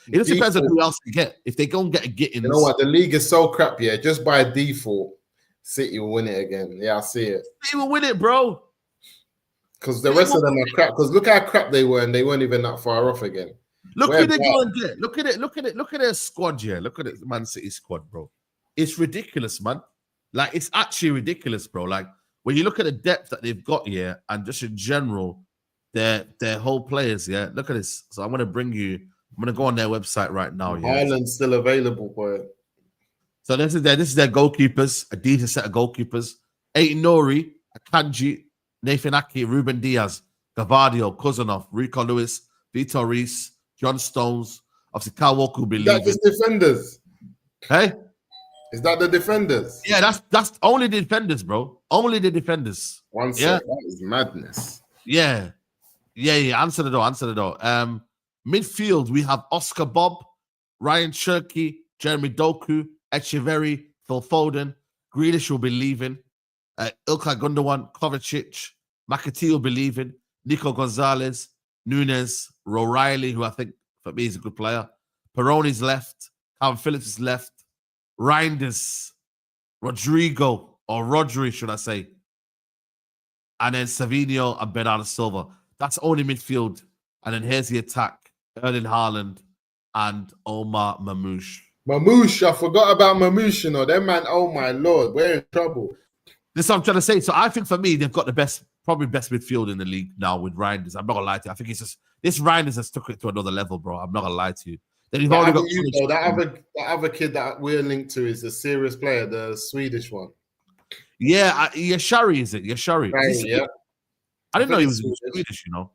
It just depends on who else you get. If they go and get a Gittens. You know what? The league is so crap, yeah. Just by default, City will win it again. Yeah, I see it. City will win it, bro. Because the rest of them are crap. Because look how crap they were, and they weren't even that far off again. Look who they go and get. Look at it. Look at their squad here. Look at it, Man City squad, bro. It's ridiculous, man. Like, it's actually ridiculous, bro. Like, when you look at the depth that they've got here, and just in general, their whole players, yeah. Look at this. So I'm gonna bring you. I'm gonna go on their website right now. Yeah. Ireland's still available, boy. So this is their goalkeepers, a decent set of goalkeepers. Aiton Nori, Akanji, Nathan Aki, Ruben Diaz, Gavadio, Kozanov, Rico Lewis, Vito Reese, John Stones, obviously Kyle Walker will be leaving. That's the defenders. Hey? Is that the defenders? Yeah, that's only the defenders, bro. Only the defenders. One sec, that is madness. Yeah. Answer the door. Midfield, we have Oscar Bob, Ryan Cherky, Jeremy Doku, Echeverry, Phil Foden. Grealish will be leaving. Ilkay Gundogan, Kovacic, McAtee will be leaving. Nico Gonzalez, Nunes, O'Reilly, who I think for me is a good player. Peroni's left. Calvin Phillips is left. Reinders, Rodrigo, or Rodri, should I say. And then Savinho and Bernardo Silva. That's only midfield. And then here's the attack. Erling Haaland and Omar Mamouche. Mamouche, I forgot about Mamouche, you know. Them man, oh my Lord, we're in trouble. This is what I'm trying to say. So I think for me, they've got the probably best midfield in the league now with Reinders. I'm not going to lie to you. I think it's just, this Reinders has took it to another level, bro. I'm not going to lie to you. Then you've already got that other kid that we're linked to is a serious player, the Swedish one. Yeah, Yashari, is it? Yashari. Yeah. I didn't know he was Swedish, you know.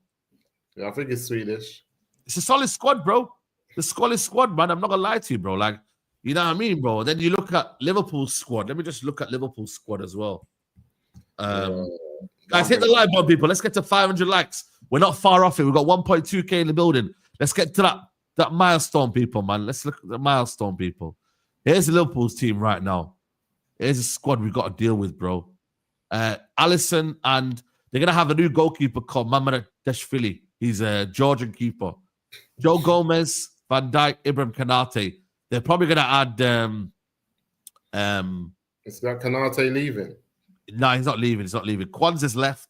Yeah, I think it's Swedish. It's a solid squad, bro. The solid squad, man. I'm not gonna lie to you, bro. Like, you know what I mean, bro? Then you look at Liverpool's squad. Let me just look at Liverpool's squad as well. Guys, hit the like button, people. Let's get to 500 likes. We're not far off it. We've got 1.2k in the building. Let's get to that milestone, people, man. Let's look at the milestone, people. Here's the Liverpool's team right now. Here's a squad we've got to deal with, bro. Alisson, and they're gonna have a new goalkeeper called Mamad Deshvili. He's a Georgian keeper. Joe Gomez, Van Dijk, Ibrahim Kanate. They're probably going to add... Is that Kanate leaving? No, he's not leaving. Kwanzaa's left.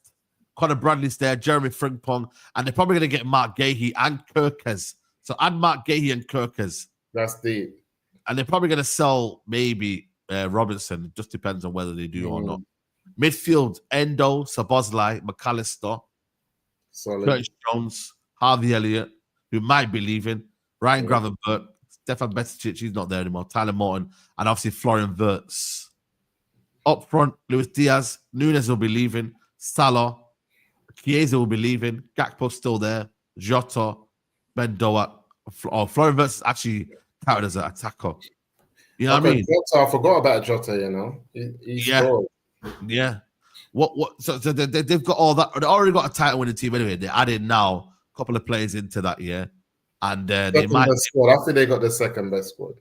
Conor Bradley's there. Jeremy Frimpong. And they're probably going to get Mark Gahey and Kirkes. So add Mark Gahey and Kirkes. That's deep. And they're probably going to sell maybe Robinson. It just depends on whether they do or not. Midfield, Endo, Szoboszlai, McAllister, Curtis Jones, Harvey Elliott, who might be leaving, Ryan Gravenberch, Stefan Betic, he's not there anymore, Tyler Morton, and obviously Florian Wirtz. Up front, Luis Diaz, Nunes will be leaving, Salah, Chiesa will be leaving, Gakpo's still there, Jota, Ben Doak. Florian Wirtz is actually counted as an attacker. You know what I mean? Jota, I forgot about Jota, you know. He scored. Yeah. So they've got all that. They already got a title winning team anyway. They're adding now a couple of players into that, yeah. And they might. Squad. I think they got the second best squad.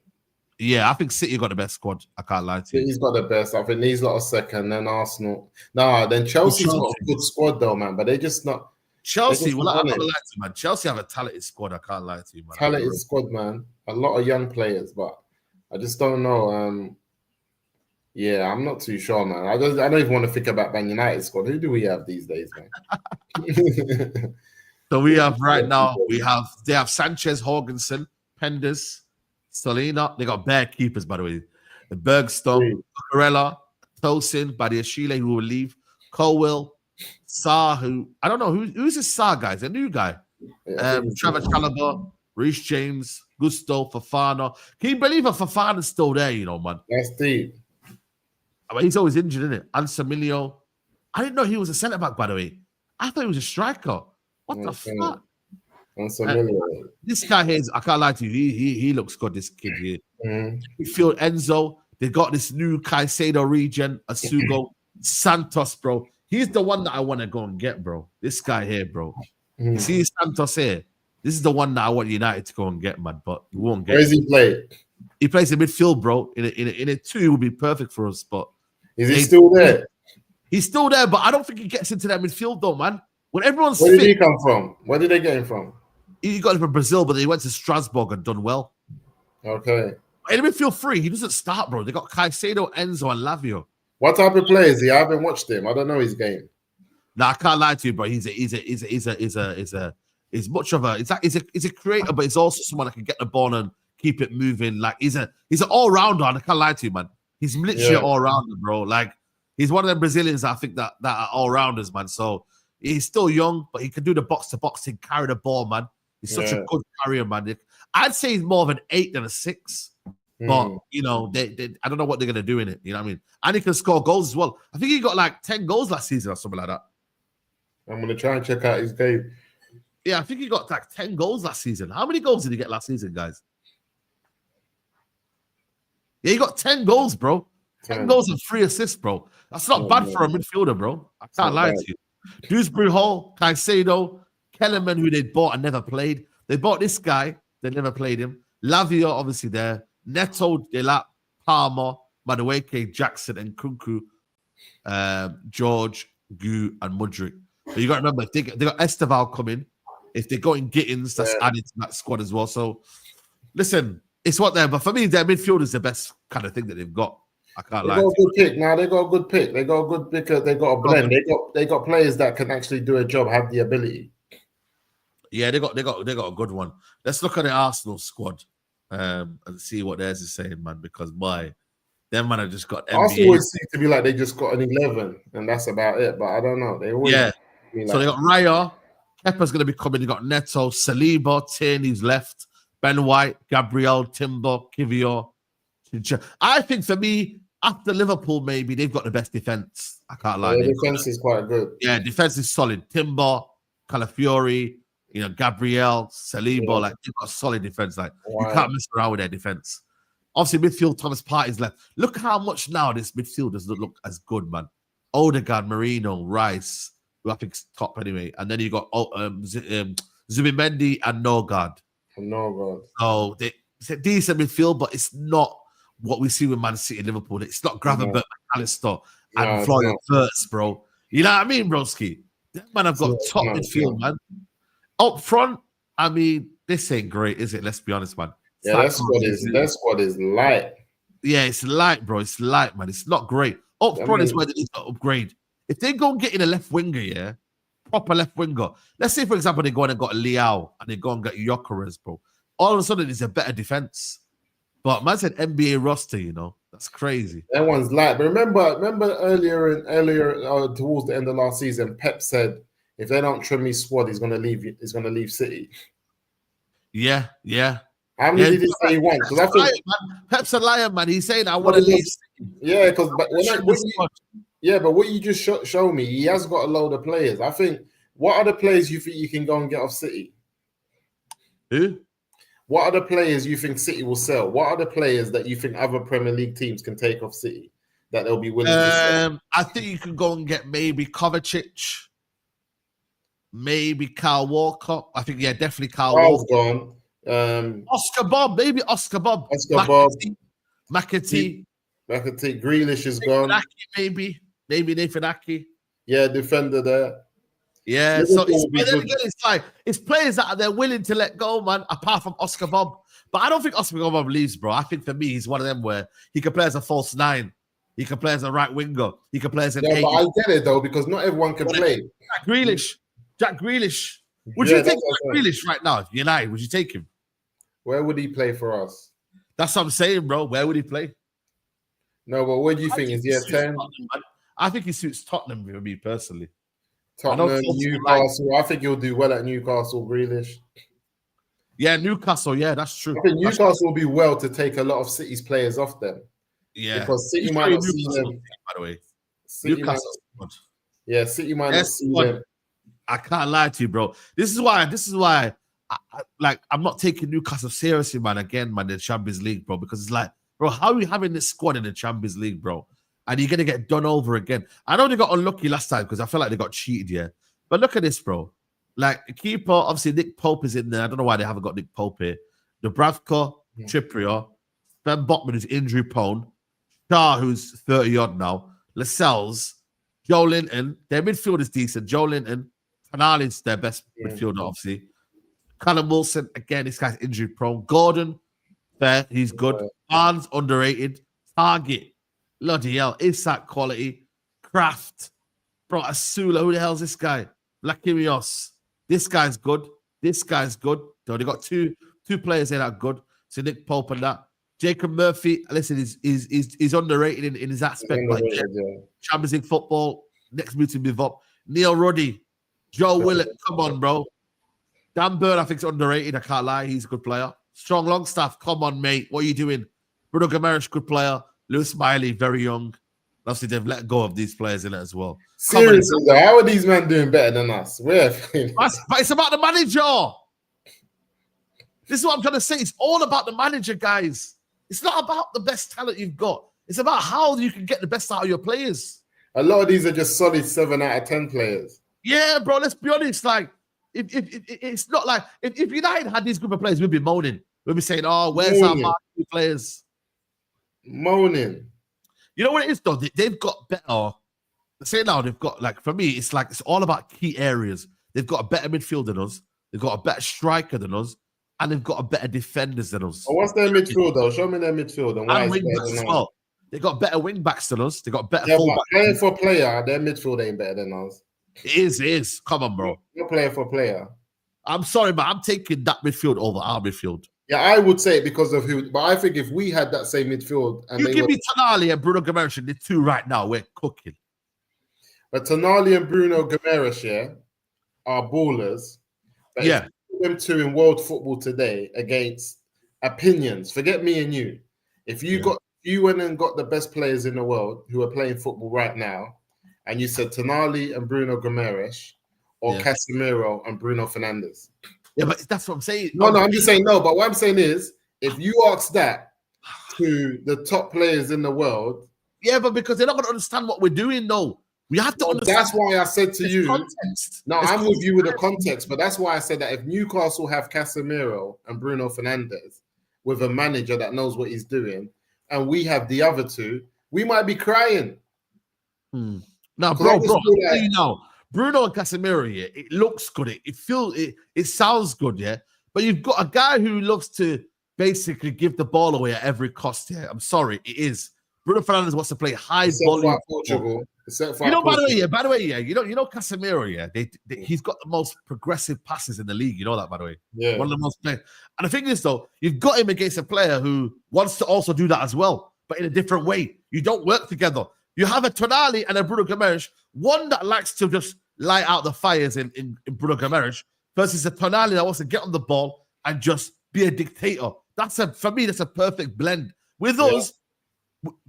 Yeah, I think City got the best squad. I can't lie to you. He's got the best. I think these lot are second, then Arsenal. No, then Chelsea's got a good squad though, man. But they just not. Chelsea, well, I'm not gonna lie to you, man. Chelsea have a talented squad. I can't lie to you, man. Talented squad, man. A lot of young players, but I just don't know. Yeah, I'm not too sure, man. I don't even want to think about Man United squad. Who do we have these days, man? So we have right now, they have Sanchez, Jorgensen, Penders, Salina. They got bare keepers, by the way. The Bergstone, Corella, Tosin, Badiashile, who will leave, Colwell, Sarr, who I don't know who's this Sarr guy? He's a new guy. Trevor Chalobah, Reece James, Gusto, Fofana. Can you believe that Fofana's still there, you know, man? That's deep. I mean, he's always injured, isn't it? Ansamilio. I didn't know he was a centre back, by the way. I thought he was a striker. What the fuck? This guy here, I can't lie to you. He looks good, this kid here. You feel Enzo. They got this new Caicedo regen, Asugo, Santos, bro. He's the one that I want to go and get, bro. This guy here, bro. You see Santos here? This is the one that I want United to go and get, man. But we won't get. Where's he play? He plays in midfield, bro. In a 2 would be perfect for us. But is he still there? He's still there, but I don't think he gets into that midfield though, man. When everyone's Where did fit, he come from? Where did they get him from? he got him from Brazil, but he went to Strasbourg and done well. Okay. In midfield 3, he doesn't start, bro. They got Caicedo, Enzo, and Lavio. What type of player is he? I haven't watched him. I don't know his game. Nah, I can't lie to you, bro. He's much of a he's a creator, but he's also someone that can get the ball and keep it moving. Like he's an all-rounder, and I can't lie to you, man. He's literally an all-rounder, bro. Like he's one of them Brazilians I think that are all-rounders, man. So he's still young, but he can do the box-to-box thing, carry the ball, man. He's such a good carrier, man. I'd say he's more of an 8 than a 6. But you know, they I don't know what they're gonna do in it. You know what I mean? And he can score goals as well. I think he got like 10 goals last season or something like that. I'm gonna try and check out his game. Yeah, I think he got like 10 goals last season. How many goals did he get last season, guys? Yeah, he got 10 goals, bro. 10 goals and 3 assists, bro. That's not bad for a midfielder, bro. I can't lie to you. Dewsbury Hall, Caicedo, Kellerman, who they bought and never played. They bought this guy. They never played him. Lavio, obviously, there. Neto, Delap, Palmer, Madueke, Jackson, and Kunku, George, Gu, and Mudryk. But you got to remember, if they got Estevão coming. If they got in Gittens, that's added to that squad as well. So, listen, it's what they're. But for me, their midfield is the best kind of thing that they've got. I can't lie. They got a good pick. Now they got a good pick. They got a good pick. They got a blend. They got players that can actually do a job, have the ability. Yeah, they got a good one. Let's look at the Arsenal squad and see what theirs is saying, man. Because them man have just got NBA. Arsenal always seem to be like they just got an 11 and that's about it. But I don't know. They always So they got Raya. Kepa's going to be coming. They got Neto, Saliba, Tierney's left, Ben White, Gabriel, Timber, Kivior. I think for me, after Liverpool, maybe they've got the best defense. I can't lie. The defense is quite good. Yeah, defense is solid. Timber, Calafiori, Gabriel, Saliba, like they've got a solid defense. Like you can't mess around with their defense. Obviously, midfield, Thomas Partey's left. Look how much now this midfield does not look as good, man. Odegaard, Marino, Rice, who I think is top anyway. And then you got Zubimendi and Norgaard. So it's a decent midfield, but it's not what we see with Man City and Liverpool. It's not Gravenberch, McAllister, and Florian Wirtz, bro. You know what I mean, broski? That man have got top midfield, man. Up front, I mean, this ain't great, is it? Let's be honest, man. Yeah, that squad is light. Yeah, it's light, bro. It's light, man. It's not great. Up front is where they need to upgrade. If they go and get in a left winger, proper left winger. Let's say, for example, they go and got Liao and they go and get Gyökeres, bro. All of a sudden, it's a better defense. But man said NBA roster, that's crazy. That one's light. But remember earlier towards the end of last season, Pep said if they don't trim his squad, he's gonna leave. He's gonna leave City. Yeah. How many did he say he wants? Because I think Pep's a liar, man. He's saying I want to leave City. Yeah, because but what you just show me, he has got a load of players. I think. What are the players you think you can go and get off City? Who? What are the players you think City will sell? What are the players that you think other Premier League teams can take off City that they'll be willing to sell? I think you can go and get maybe Kovacic, maybe Kyle Walker. I think, definitely Kyle Walker. Gone. Oscar Bob, maybe Oscar Bob. McAtee. Grealish is gone. Maybe Nathan Ake. Yeah, defender there. Yeah, Liverpool, so it's players that they're willing to let go, man, apart from Oscar Bob. But I don't think Oscar Bob leaves, bro. I think for me, he's one of them where he can play as a false 9. He can play as a right winger. He can play as an 8. But I get it, though, because not everyone can play. Jack Grealish. Would you take Jack Grealish right now? If United, would you take him? Where would he play for us? That's what I'm saying, bro. Where would he play? No, but what do you think? Is he a 10? I think he suits Tottenham for me personally. Tottenham, Newcastle. I think he'll do well at Newcastle, Grealish. Yeah, Newcastle. Yeah, that's true. I think Newcastle will be well to take a lot of City's players off them. Yeah, because City might not see them. By the way, City might not see them. I can't lie to you, bro. This is why. I'm not taking Newcastle seriously, man. Again, man, the Champions League, bro, because it's like, bro, how are you having this squad in the Champions League, bro? And you're going to get done over again. I know they got unlucky last time because I felt like they got cheated, yeah. But look at this, bro. Like, the keeper, obviously, Nick Pope is in there. I don't know why they haven't got Nick Pope here. Dubravka, Trippier, Ben Botman, who's injury prone, Shah, who's 30 odd now, Lascelles, Joe Linton. Their midfield is decent. Joe Linton, Tonali's their best midfielder, obviously. Callum Wilson, again, this guy's injury prone. Gordon, fair, he's good. Barnes, underrated. Target, bloody hell. Isak, quality. Kraft, bro, Asula, who the hell's this guy? Lakimios, this guy's good. This guy's good. So they got two players there that are good. So Nick Pope and that. Jacob Murphy, listen, he's underrated in his aspect. Like Champions League football, next move to move up. Neil Ruddy, Joe Willett, come on, bro. Dan Burn, I think, is underrated. I can't lie. He's a good player. Strong Longstaff, come on, mate. What are you doing? Bruno Gomes, good player. Lewis Smiley, very young. Obviously, they've let go of these players in it as well. Seriously, though, how are these men doing better than us? But it's about the manager. This is what I'm trying to say. It's all about the manager, guys. It's not about the best talent you've got. It's about how you can get the best out of your players. A lot of these are just solid 7 out of 10 players. Yeah, bro. Let's be honest. Like, if it's not like if United had these group of players, we'd be moaning. We'd be saying, "Oh, where's our marquee players?" Moaning. You know what it is, though? They've got better. Say now, they've got, like, for me, it's like it's all about key areas. They've got a better midfield than us. They've got a better striker than us. And they've got a better defenders than us. Oh, what's their midfield, though? Show me their midfield. And wing backs as well. They've got better wing backs than us. They've got better fullbacks. Player for player, their midfield ain't better than us. It is. Come on, bro. You're player for player. I'm sorry, but I'm taking that midfield over our midfield. Yeah, I would say it because of who. But I think if we had that same midfield, and you give me Tonali and Bruno Gomes, the two right now, we're cooking. But Tonali and Bruno Gomes, are ballers. But yeah. Them two in world football today against opinions. Forget me and you. If you went and got the best players in the world who are playing football right now, and you said Tonali and Bruno Gomes or Casemiro and Bruno Fernandes. Yeah, but that's what I'm saying. No, I'm just saying no. But what I'm saying is, if you ask that to the top players in the world, yeah, but because they're not going to understand what we're doing, though. We have to understand. That's why I said to you. Context. No, I'm with you with the context, but that's why I said that if Newcastle have Casemiro and Bruno Fernandes with a manager that knows what he's doing, and we have the other two, we might be crying. Now, bro, you know, Bruno and Casemiro, it looks good. It sounds good, yeah. But you've got a guy who loves to basically give the ball away at every cost here. I'm sorry, it is. Bruno Fernandes wants to play high volume. Portugal. By the way, you know Casemiro, he's got the most progressive passes in the league. You know that, by the way. Yeah. One of the most players. And the thing is, though, you've got him against a player who wants to also do that as well, but in a different way. You don't work together. You have a Tonali and a Bruno Gomes, one that likes to just light out the fires in Bruno Gomes versus a Tonali that wants to get on the ball and just be a dictator. For me, that's a perfect blend. With us,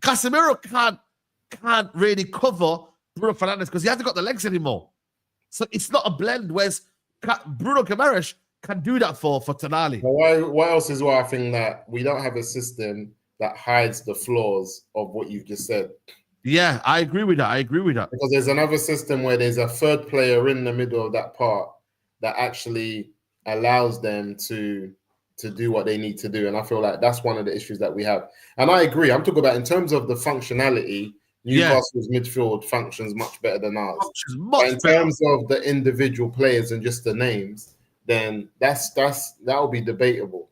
Casemiro can't really cover Bruno Fernandes because he hasn't got the legs anymore. So it's not a blend, whereas Bruno Gomes can do that for Tonali. What else is why I think that we don't have a system that hides the flaws of what you've just said? Yeah, I agree with that. Because there's another system where there's a third player in the middle of that part that actually allows them to do what they need to do. And I feel like that's one of the issues that we have. And I agree. I'm talking about in terms of the functionality, Newcastle's midfield functions much better than ours. But in terms of the individual players and just the names, then that'll be debatable.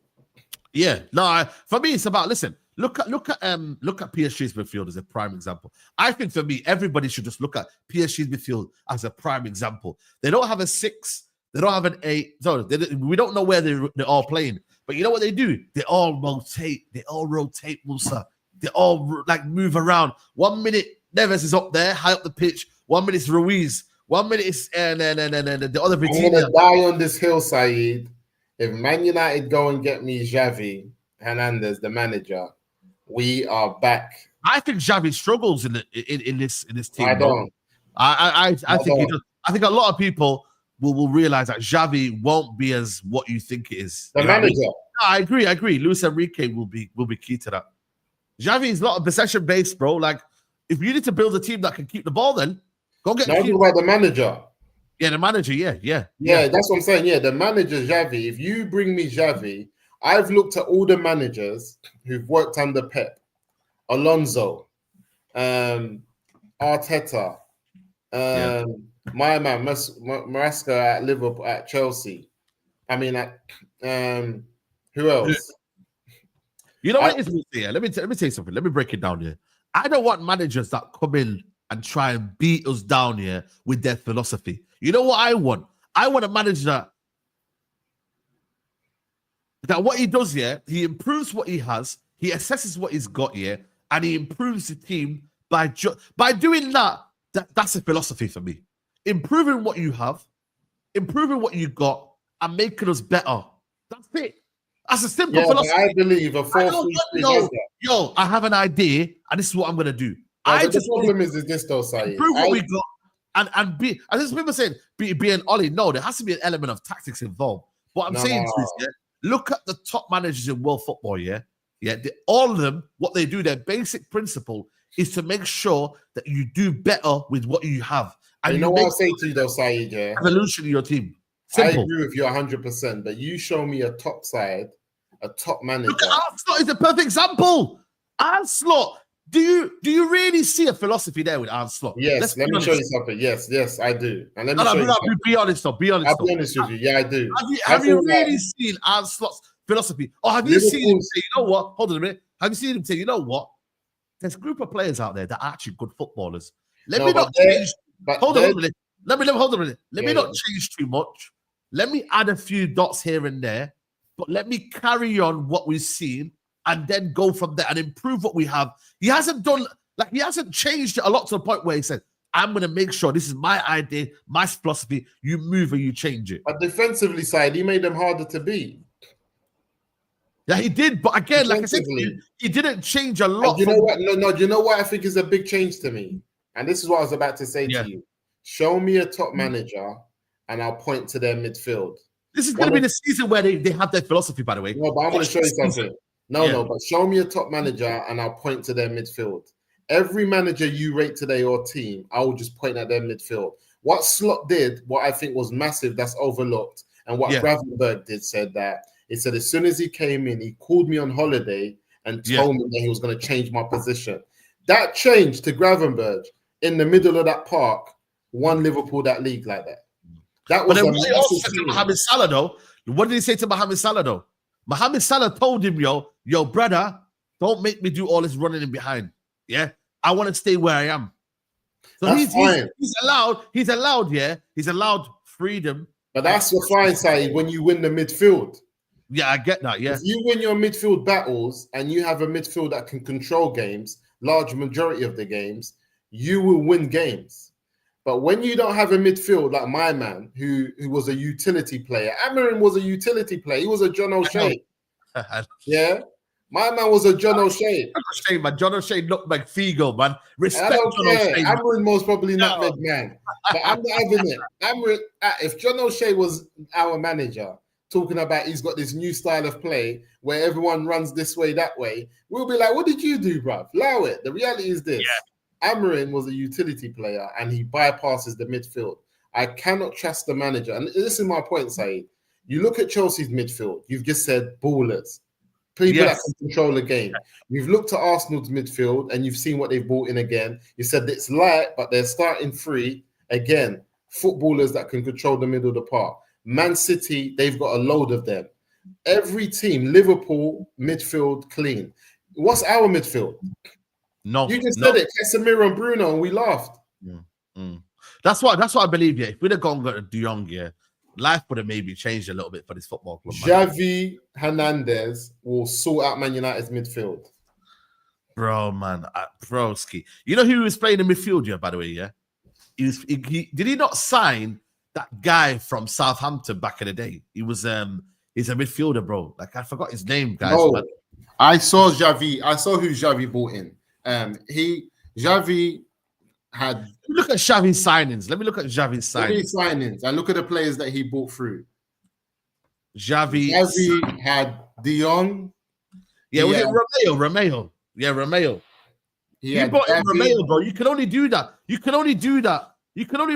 Yeah. No, for me, it's about, listen, look at PSG's midfield as a prime example. I think for me, everybody should just look at PSG's midfield as a prime example. They don't have a 6. They don't have an 8. So we don't know where they're all playing. But you know what they do? They all rotate, Musa. They all like move around. 1 minute, Neves is up there, high up the pitch. 1 minute is Ruiz. 1 minute is and the other. I'm gonna die on this hill, Saeed. If Man United go and get me Xavi Hernandez, the manager, we are back. I think Xavi struggles in this team. I don't. I think he does. I think a lot of people will realize that Xavi won't be as what you think it is. The manager. No, I agree. Luis Enrique will be key to that. Xavi is not a possession based, bro. Like, if you need to build a team that can keep the ball, then go get. Talking about the manager. Yeah, the manager. Yeah. That's what I'm saying. Yeah, the manager Xavi. If you bring me Xavi, I've looked at all the managers who've worked under Pep, Alonso, Arteta, my man Maresca at Liverpool, at Chelsea. I mean, who else? You know what it is here? Let me tell you something. Let me break it down here. I don't want managers that come in and try and beat us down here with their philosophy. You know what I want? I want a manager that what he does here, he improves what he has, he assesses what he's got here, and he improves the team by doing that. That's a philosophy for me. Improving what you have, improving what you got, and making us better. That's it. That's a simple philosophy. I believe a 4-3-3. Yo, I have an idea, and this is what I'm gonna do. The problem is this though, Saeed. Improve what we got, and be. As just people saying, be an Ollie. No, there has to be an element of tactics involved. What I'm saying is, look at the top managers in world football. All of them, what they do, their basic principle is to make sure that you do better with what you have. And you know what I'll say to you though, Saeed, evolution in your team. Simple. I agree with you 100%, but you show me a top side, a top manager. Look at Arsenal is a perfect example. Arsenal, do you really see a philosophy there with Arsenal? Yes, let me show you something. Yes, I do. And let me show you be honest though. Be honest. I'll be honest with you. Yeah, I do. Have you really seen Arsenal's philosophy? Or have you seen him say, you know what? Hold on a minute. Have you seen him say, you know what? There's a group of players out there that are actually good footballers. Let me not change. Hold on a minute. Let me not change too much. Let me add a few dots here and there, but let me carry on what we've seen and then go from there and improve what we have. He hasn't changed it a lot to the point where he said, I'm going to make sure this is my idea, my philosophy. You move or you change it. But defensively side, he made them harder to beat. Yeah, he did. But again, like I said, he didn't change a lot. And you know what? No, you know what I think is a big change to me? And this is what I was about to say to you. Show me a top manager and I'll point to their midfield. This is going to be the season where they have their philosophy, by the way. No, but I'm going to show you something. No, but show me a top manager and I'll point to their midfield. Every manager you rate today or team, I will just point at their midfield. What Slot did, what I think was massive, that's overlooked, and what Gravenberg did, said that he said as soon as he came in, he called me on holiday and told me that he was going to change my position. That change to Gravenberg in the middle of that park won Liverpool that league like that. That was what he also said to Mohamed Salah, though. What did he say to Mohamed Salah, though? Mohamed Salah told him, yo, brother, don't make me do all this running in behind. Yeah, I want to stay where I am. So he's allowed freedom. But that's the fine side when you win the midfield. Yeah, I get that. Yeah, if you win your midfield battles and you have a midfield that can control games, large majority of the games, you will win games. But when you don't have a midfield like my man, who was a utility player, Amorim was a utility player. He was a John O'Shea. Yeah, my man was a John O'Shea. John O'Shea looked like Figo, man. Respect I don't John care. O'Shea. Amorim most probably not big man, but I'm not having it. Amorim, if John O'Shea was our manager, talking about he's got this new style of play where everyone runs this way, that way, we'll be like, what did you do, bruv? Allow it. The reality is this. Yeah. Amorim was a utility player and he bypasses the midfield. I cannot trust the manager. And this is my point, Saeed. You look at Chelsea's midfield, you've just said ballers, people that can control the game. You've looked at Arsenal's midfield and you've seen what they've brought in again. You said it's light, but they're starting free. Again, footballers that can control the middle of the park. Man City, they've got a load of them. Every team, Liverpool, midfield, clean. What's our midfield? No, you just said it. Casemiro and Bruno, and we laughed. That's what I believe. Yeah, if we'd have gone to De Jong, life would have maybe changed a little bit for this football club. Xavi Hernandez will sort out Man United's midfield. Bro, man, broski. You know who was playing in midfield? By the way, did he not sign that guy from Southampton back in the day? He's a midfielder, bro. Like I forgot his name, guys. No, I saw Xavi. I saw who Xavi brought in. Xavi had. Look at Xavi's signings. Let me look at Xavi's signings. And look at the players that he brought through. Xavi had De Jong. Yeah, was it Romeo? Yeah, Romeo. He brought in Romeo, bro. You can only do that. You can only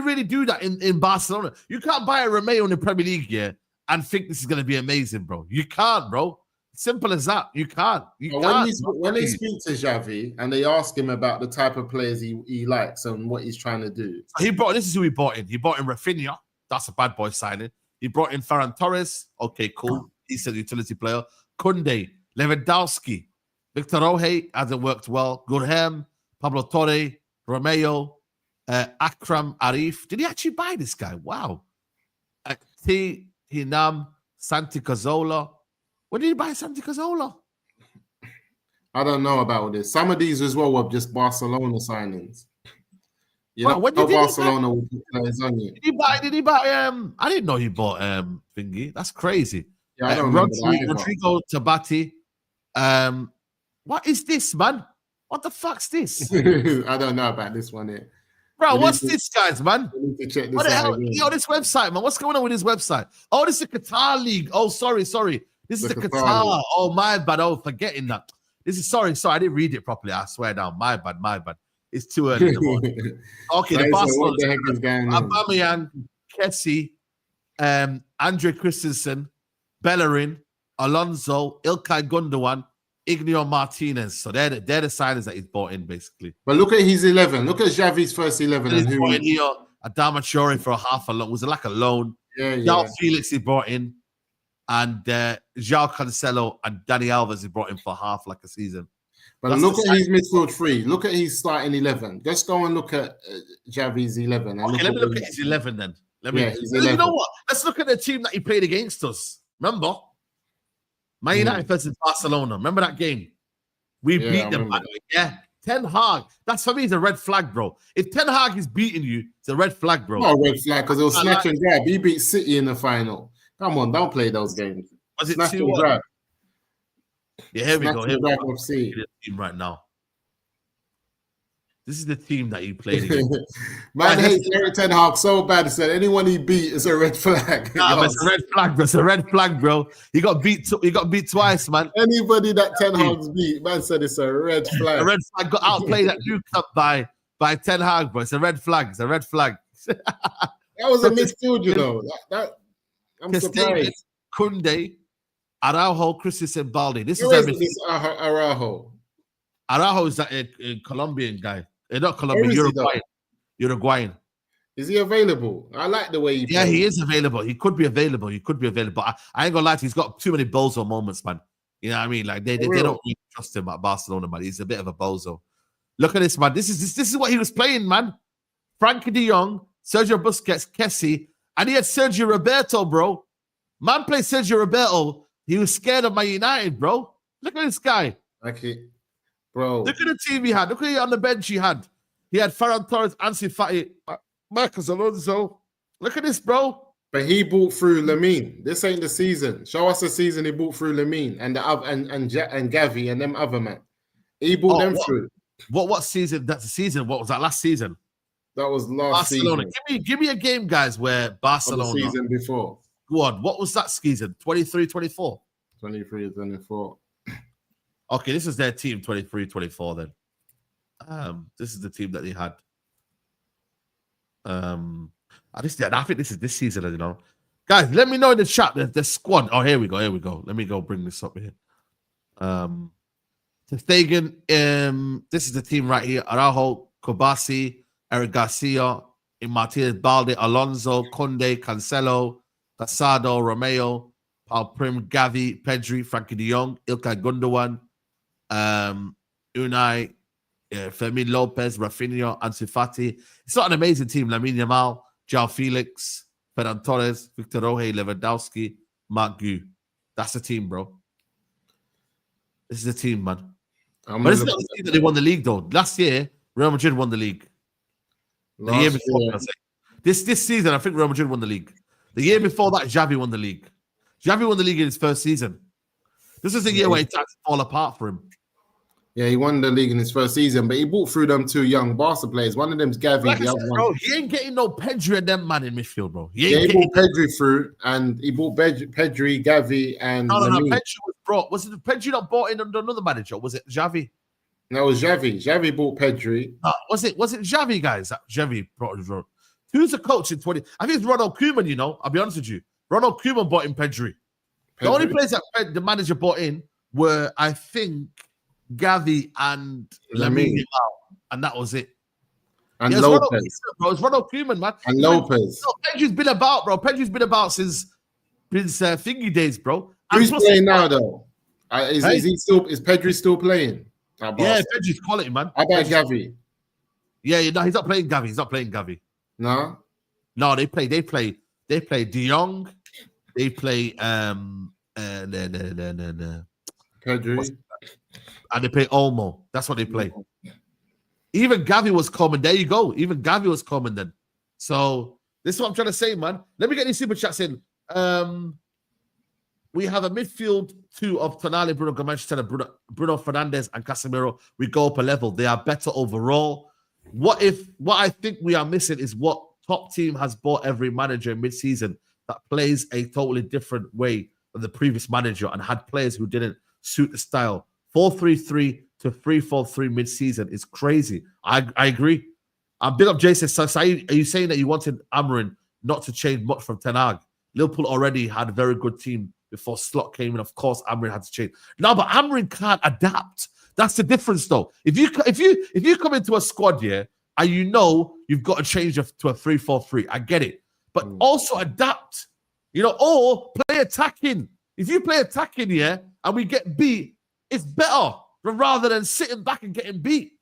really do that in Barcelona. You can't buy a Romeo in the Premier League, and think this is going to be amazing, bro. You can't, bro. Simple as that. You can't. When they speak to Xavi and they ask him about the type of players he likes and what he's trying to do. This is who he brought in. He brought in Rafinha. That's a bad boy signing. He brought in Ferran Torres. Okay, cool. He's a utility player. Koundé, Lewandowski, Victor Roque hasn't worked well. Gurhem, Pablo Torre, Romeo, Akram Arif. Did he actually buy this guy? Wow. T. Hinam, Santi Cazorla. When did he buy Santi Cazorla? I don't know about this. Some of these as well were just Barcelona signings. You know, Barcelona will put players on you. Did he buy I didn't know he bought thingy. That's crazy. Yeah, I don't remember Rodrigo Tabati. What is this, man? What the fuck's this? I don't know about this one here. Bro, what's this, guys, man? We need to check this what the hell? again. Yo, this website, man. What's going on with this website? Oh, this is the Qatar League. Oh, sorry. This is the Qatar. Oh, my bad. Oh, forgetting that. This is sorry. I didn't read it properly. I swear down. My bad. It's too early in the morning. Okay, the Barcelona. What the heck is going on? Aubameyang, Kessie, Andre Christensen, Bellerin, Alonso, Ilkay Gundogan, Ignio Martinez. So they're the signings that he's bought in, basically. But look at his 11. Look at Xavi's first 11. And he's brought in here Adama Traore for a half a loan. Was it like a loan? Yeah. Felix he brought in. And João Cancelo and Dani Alves he brought in for half like a season. But look at his midfield three. Look at his starting 11. Just go and look at Xavi's 11. Okay, let me look at his 11 then. His 11. You know what? Let's look at the team that he played against us. Remember? Man United versus Barcelona. Remember that game? We beat them. Yeah. Ten Hag. That's for me, it's a red flag, bro. If Ten Hag is beating you, it's a red flag, bro. Not a red flag because it was snatch and grab. He beat City in the final. Come on, don't play those games. Was it snatch 2-1? and grab. Yeah, here we go. Here we go. See the team right now. This is the team that he played against. Man hates Erik Ten Hag so bad. He said anyone he beat is a red flag. Nah, it's a red flag, bro. It's a red flag, bro. He got beat. He got beat twice, man. Anybody that Ten Hag's beat, man said it's a red flag. A red flag got outplayed at New Cup by Ten Hag, bro. It's a red flag. It's a red flag. That was a midfield, you know. I'm surprised. Koundé, Araujo, Christensen, Balde. This Where is this Araujo. Araujo is a Colombian guy. Not Colombian, Uruguayan. Is he available? I like the way he plays. Yeah, he is available. He could be available. I ain't gonna lie to you, he's got too many bozo moments, man. You know what I mean? Like they don't really trust him at Barcelona, man. He's a bit of a bozo. Look at this, man. This is what he was playing, man. Frankie de Jong, Sergio Busquets, Kessie, and he had Sergio Roberto, bro. Man played Sergio Roberto. He was scared of Man United, bro. Look at this guy. Okay. Bro. Look at the team he had. Look at it on the bench he had. He had Ferran Torres, Ansu Fati, Marcos Alonso. Look at this, bro. But he bought through Lamine. This ain't the season. Show us the season he bought through Lamine and Gavi and them other men. He bought them through. What season? That's the season. What was that last season? That was last Barcelona. season. Give me a game, guys, where Barcelona. The season before. Go on. What was that season? 23-24? 23-24. Okay, this is their team, 23-24 then. This is the team that they had. I think this is this season, you know. Guys, let me know in the chat the squad. Oh, here we go. Let me go bring this up here. Ter Stegen, this is the team right here. Araujo, Kobasi, Eric Garcia, Martinez, Balde, Alonso, Koundé, Cancelo, Casado, Romeo, Paul Prim, Gavi, Pedri, Frankie de Jong, Ilkay Gundogan, Unai, Fermin Lopez, Rafinha, Ansu Fati. It's not an amazing team. Lamine Yamal, João Felix, Ferran Torres, Victor Roque, Lewandowski, Marc Gu. That's the team, bro. This is the team, man. But it's not the team that they won the league, though. Last year, Real Madrid won the league. The year before, this season, I think Real Madrid won the league. The year before that, Xavi won the league. Xavi won the league in his first season. This is the year where it started to fall apart for him. Yeah, he won the league in his first season, but he bought through them two young Barca players. One of them's Gavi, Like the other one. bro, he ain't getting no Pedri and them man in midfield, bro. He bought Pedri through, and he bought Pedri, Gavi, and no. Pedri was brought. Was it Pedri not bought in under another manager? Was it Xavi? No, it was Xavi. Xavi bought Pedri. Was it Xavi, guys? That Xavi brought. Who's the coach in 20? I think it's Ronald Koeman. You know, I'll be honest with you. Ronald Koeman bought in Pedri. The only players that the manager brought in were, I think, Gavi and Lamine, and that was it. And Lopez. It's Ronald Koeman, man. And Lopez. Pedri's been about, bro. Pedri's been about since thingy days, bro. Who's playing now, though? Is Pedri still playing? Yeah, Pedri's quality, man. How about Gavi? Yeah, no, he's not playing Gavi. He's not playing Gavi. No? No, they play De Jong. They play Pedri. And they play Olmo. That's what they play. Even Gavi was coming. There you go. Even Gavi was coming then. So this is what I'm trying to say, man. Let me get these super chats in. We have a midfield two of Tonali, Bruno Gomes, Bruno Fernandes, and Casemiro. We go up a level. They are better overall. What I think we are missing is what top team has bought every manager in mid-season that plays a totally different way than the previous manager and had players who didn't suit the style. 4-3-3 to 3-4-3 mid-season is crazy. I agree. Big up Jason. So Saeed, are you saying that you wanted Amorim not to change much from Ten Hag? Liverpool already had a very good team before Slot came in. Of course, Amorim had to change. No, but Amorim can't adapt. That's the difference, though. If you come into a squad here and you know you've got to change to a 3-4-3, I get it. But also adapt, or play attacking. If you play attacking here and we get beat, it's better rather than sitting back and getting beat.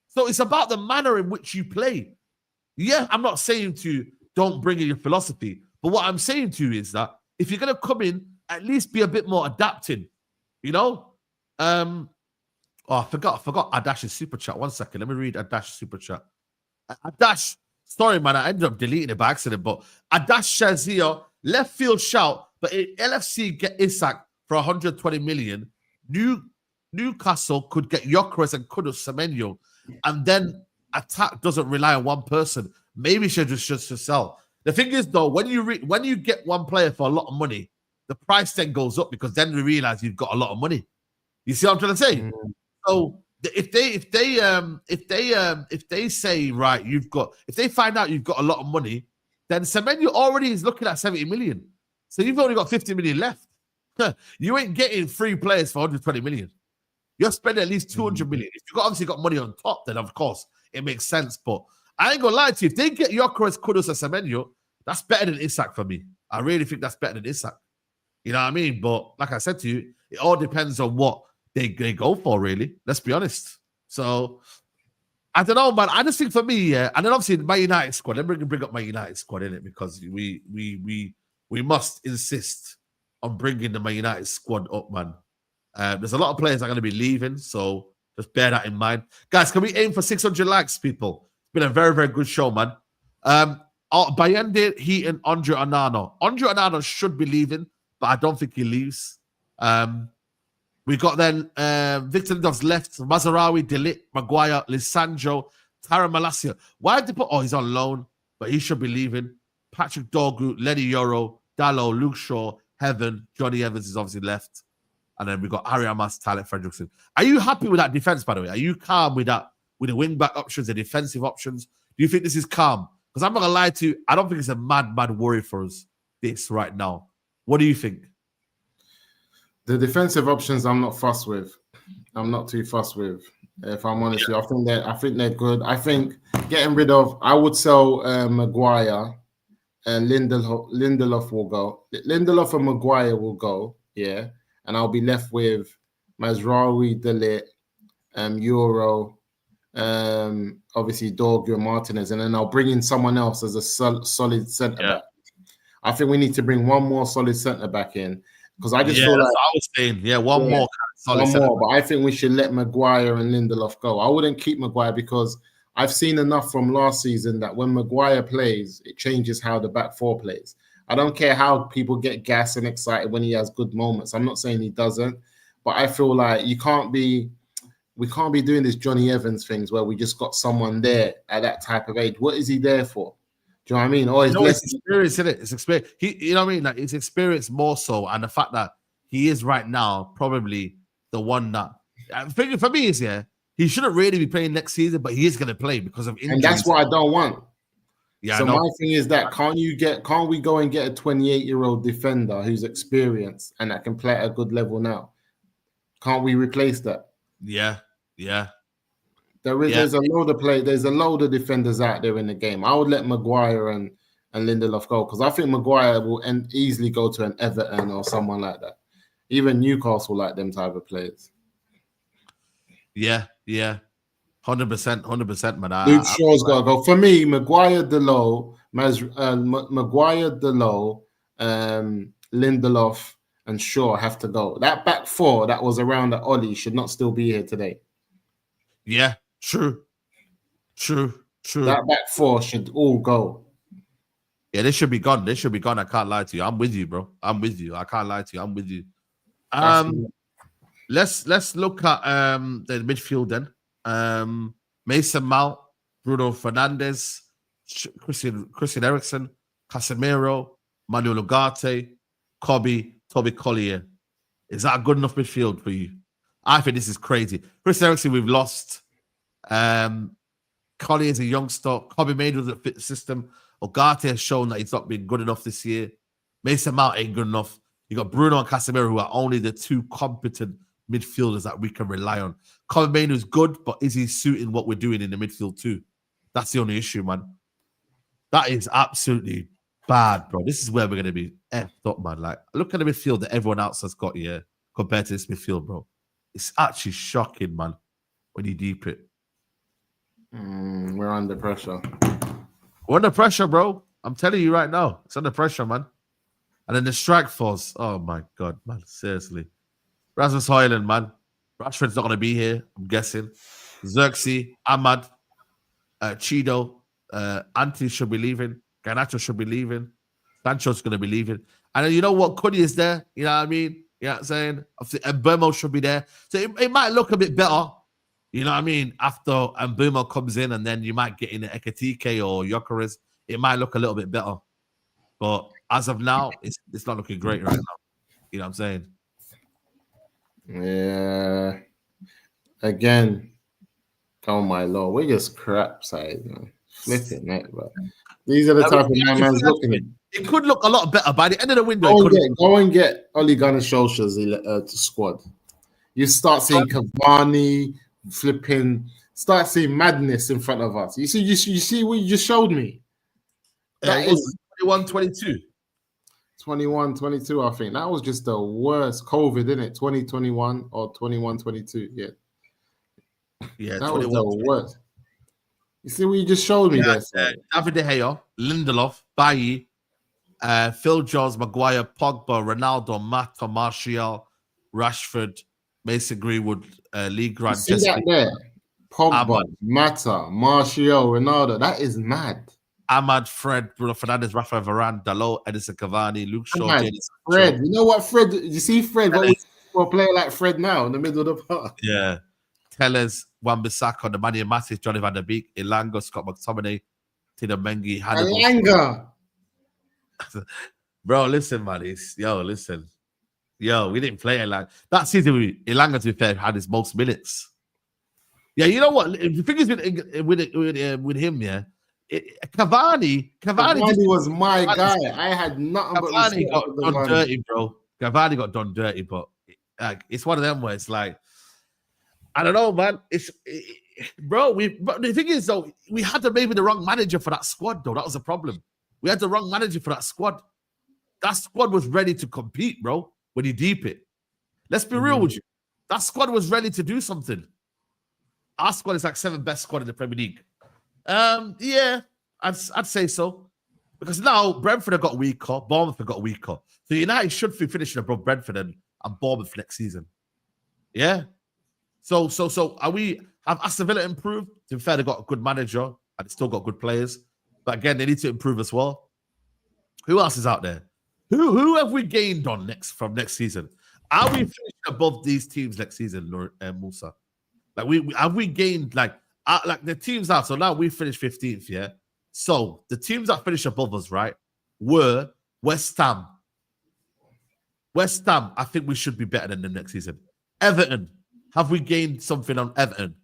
So it's about the manner in which you play. Yeah, I'm not saying to you, don't bring in your philosophy. But what I'm saying to you is that if you're going to come in, at least be a bit more adapting. I forgot Adash's super chat. 1 second. Let me read Adash's super chat. Adash, sorry, man. I ended up deleting it by accident. But Adash says here, left field shout, but if LFC get Isak for 120 million, Newcastle could get Gyökeres and Kudus Semenyo, and then attack doesn't rely on one person. Maybe she just sell. The thing is, though, when you get one player for a lot of money, the price then goes up because then we realize you've got a lot of money. You see what I'm trying to say? So if they say, right, if they find out you've got a lot of money, then Semenyo already is looking at 70 million. So you've only got 50 million left. You ain't getting 3 players for 120 million. You're spending at least 200 million. If you've obviously got money on top, then of course it makes sense. But I ain't gonna lie to you. If they get Gyökeres, Kudus, and Semenyo, that's better than Isak for me. I really think that's better than Isak. You know what I mean? But like I said to you, it all depends on what they go for, really. Let's be honest. So I don't know, man. I just think for me, and then obviously my United squad. Let me bring up my United squad in it because we must insist on bringing the Man United squad up, man. There's a lot of players that are going to be leaving, so just bear that in mind. Guys, can we aim for 600 likes, people? It's been a very, very good show, man. Bayende, he and Andre Onana. Andre Onana should be leaving, but I don't think he leaves. We got then Victor Lindelof's left, Mazarawi, Delit, Maguire, Lisandro, Tara Malacia. Why did they put? Oh, he's on loan, but he should be leaving. Patrick Dorgu, Lenny Yoro, Dallo, Luke Shaw, Heaven, Johnny Evans is obviously left. And then we got Ari Amas, Tyler Fredrickson. Are you happy with that defense, by the way? Are you calm with that, with the wing-back options, the defensive options? Do you think this is calm? Because I'm not going to lie to you, I don't think it's a mad worry for us, this right now. What do you think? The defensive options I'm not fussed with. I'm not too fussed with, if I'm honest with you. I think they're good. I think getting rid of, I would sell Maguire and Lindelof will go. Lindelof and Maguire will go, yeah. And I'll be left with Mazraoui, Delit, Euro, obviously Dorgu and Martinez, and then I'll bring in someone else as a solid centre back. I think we need to bring one more solid centre back in because I just feel like I was saying, one more solid centre back. But I think we should let Maguire and Lindelof go. I wouldn't keep Maguire because I've seen enough from last season that when Maguire plays, it changes how the back four plays. I don't care how people get gassed and excited when he has good moments. I'm not saying he doesn't, but I feel like we can't be doing this Johnny Evans things where we just got someone there at that type of age. What is he there for? Do you know what I mean? Or it's experience, isn't it? It's experience. You know what I mean? Like, it's experience more so, and the fact that he is right now probably the one that for me is he shouldn't really be playing next season, but he is going to play because of injuries. And that's what I don't want. Yeah, So no. my thing is that can't we go and get a 28-year-old defender who's experienced and that can play at a good level now? Can't we replace that? Yeah. There's a load of defenders out there in the game. I would let Maguire and Lindelof go because I think Maguire will easily go to an Everton or someone like that. Even Newcastle like them type of players. Yeah. 100%, man. Luke Shaw's got to go. For me, Maguire, Lindelof, and Shaw have to go. That back four that was around at Ollie should not still be here today. Yeah, true. That back four should all go. Yeah, they should be gone. I can't lie to you. I'm with you, bro. I'm with you. I can't lie to you. I'm with you. Let's look at the midfield then. Mason Mount, Bruno Fernandes, Christian Eriksen, Casemiro, Manuel Ugarte, Kobe, Toby Collier. Is that a good enough midfield for you? I think this is crazy. Christian Eriksen, we've lost. Collier is a youngster. Kobe Mainoo doesn't fit the system. Ugarte has shown that he's not been good enough this year. Mason Mount ain't good enough. You got Bruno and Casemiro, who are only the two competent midfielders that we can rely on. Kobe Mainoo is good, but is he suiting what we're doing in the midfield too? That's the only issue, man. That is absolutely bad, bro. This is where we're going to be effed up, man. Like, look at the midfield that everyone else has got here compared to this midfield, bro. It's actually shocking, man, when you deep it. We're under pressure. We're under pressure, bro. I'm telling you right now. It's under pressure, man. And then the strike force. Oh, my God, man. Seriously. Rasmus Højlund, man. Rashford's not going to be here, I'm guessing. Xerxes, Ahmad, Chido, Anthony should be leaving. Garnacho should be leaving. Sancho's going to be leaving. And then you know what? Cuddy is there. You know what I mean? You know what I'm saying? And Mbeumo should be there. So it might look a bit better. You know what I mean? After Mbeumo comes in and then you might get in Ekitike or Gyökeres. It might look a little bit better. But as of now, it's not looking great right now. You know what I'm saying? Yeah. Again, oh my Lord, we're just crap side, man. Flipping it, bro. These are the type of man's looking at. It could look a lot better by the end of the window. Go and get Ole Gunnar Solskjaer's squad. You start seeing Cavani start seeing madness in front of us. You see what you just showed me. That is 21-22. 21-22, I think. That was just the worst COVID, isn't it? 2021 or 21-22. Yeah. Yeah, that was the worst. You see what you just showed me there? David De Gea, Lindelof, Bailly, Phil Jones, Maguire, Pogba, Ronaldo, Mata, Martial, Rashford, Mason Greenwood, Lee Grant. See that there? Pogba, Mata, Martial, Ronaldo. That is mad. Ahmad, Fred, Bruno Fernandes, Rafael Varane, Dalot, Edison Cavani, Luke Shaw, Fred. You know what, Fred? You see Fred? What was for a player like Fred now in the middle of the park? Yeah. Tellers, Wan-Bissaka, Nemanja Matic, Johnny van der Beek, Ilanga, Scott McTominay, Tina Mengi, Hannibal. Ilanga. Bro, listen, man. Listen. We didn't play Ilanga. That season, Ilanga, to be fair, had his most minutes. Yeah, you know what? The thing is with him, yeah. Cavani was my guy. I had nothing but Cavani got done dirty, bro. Cavani got done dirty, but it's one of them where it's like, I don't know, man. But the thing is, though, we had maybe the wrong manager for that squad, though. That was the problem. We had the wrong manager for that squad. That squad was ready to compete, bro, when you deep it. Let's be real with you. That squad was ready to do something. Our squad is like 7th best squad in the Premier League. Yeah, I'd say so. Because now Brentford have got weaker, Bournemouth have got weaker. So United should be finishing above Brentford and Bournemouth next season. Yeah. So have Aston Villa improved? To be fair, they got a good manager and they still got good players. But again, they need to improve as well. Who else is out there? Who have we gained on from next season? Are we finishing above these teams next season, Musa? Like have we gained like the teams out? So now we finished 15th, yeah. So the teams that finished above us, right, were West Ham. West Ham, I think we should be better than them next season. Everton, have we gained something on Everton?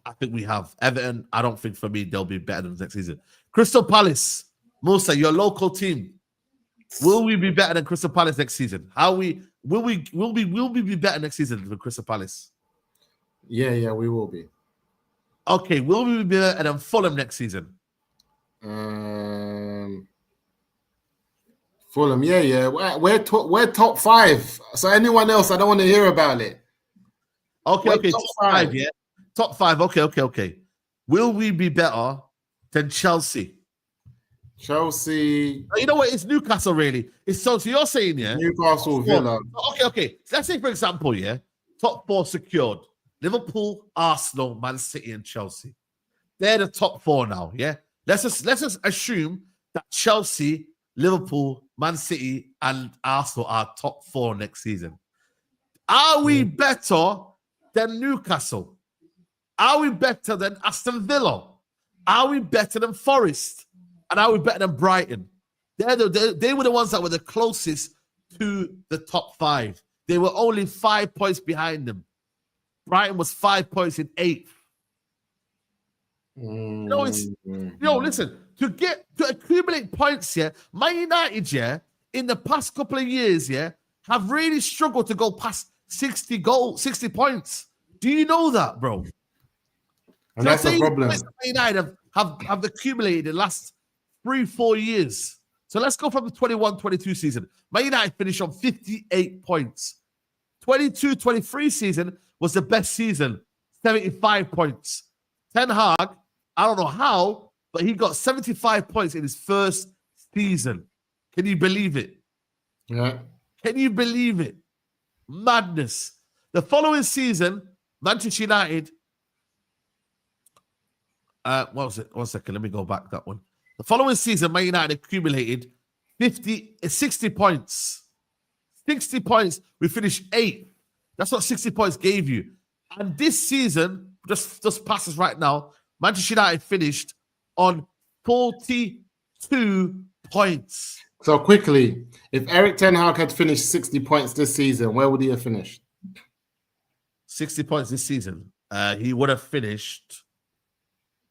I think we have. Everton, I don't think for me they'll be better than next season. Crystal Palace, Musa, your local team. Will we be better than Crystal Palace next season? Will we be better next season than Crystal Palace? Yeah, we will be. Okay, will we be better than Fulham next season? Fulham, yeah. We're top 5. So anyone else, I don't want to hear about it. Okay, top 5, yeah. Top 5, okay. Will we be better than Chelsea? Chelsea. You know what? It's Newcastle, really. So you're saying, yeah? Newcastle, Villa. Okay. So let's say, for example, yeah, top 4 secured. Liverpool, Arsenal, Man City, and Chelsea. They're the top 4 now, yeah? Let's just assume that Chelsea, Liverpool, Man City, and Arsenal are top 4 next season. Are we better than Newcastle? Are we better than Aston Villa? Are we better than Forest? And are we better than Brighton? They were the ones that were the closest to the top 5. They were only 5 points behind them. Brighton was 5 points in 8th. Listen, to accumulate points here, Man United, yeah, in the past couple of years, yeah, have really struggled to go past 60 points. Do you know that, bro? And so that's a problem. Man United have accumulated in the last 3-4 years. So let's go from the 21-22 season. Man United finished on 58 points. 22-23 season was the best season, 75 points. Ten Hag, I don't know how, but he got 75 points in his first season. Can you believe it? Yeah. Can you believe it? Madness. The following season, Manchester United. What was it? 1 second. Let me go back that one. The following season, Man United accumulated 60 points. 60 points. We finished 8th. That's what 60 points gave you. And this season, just passes right now, Manchester United finished on 42 points. So quickly, if Erik ten Hag had finished 60 points this season, where would he have finished? 60 points this season. He would have finished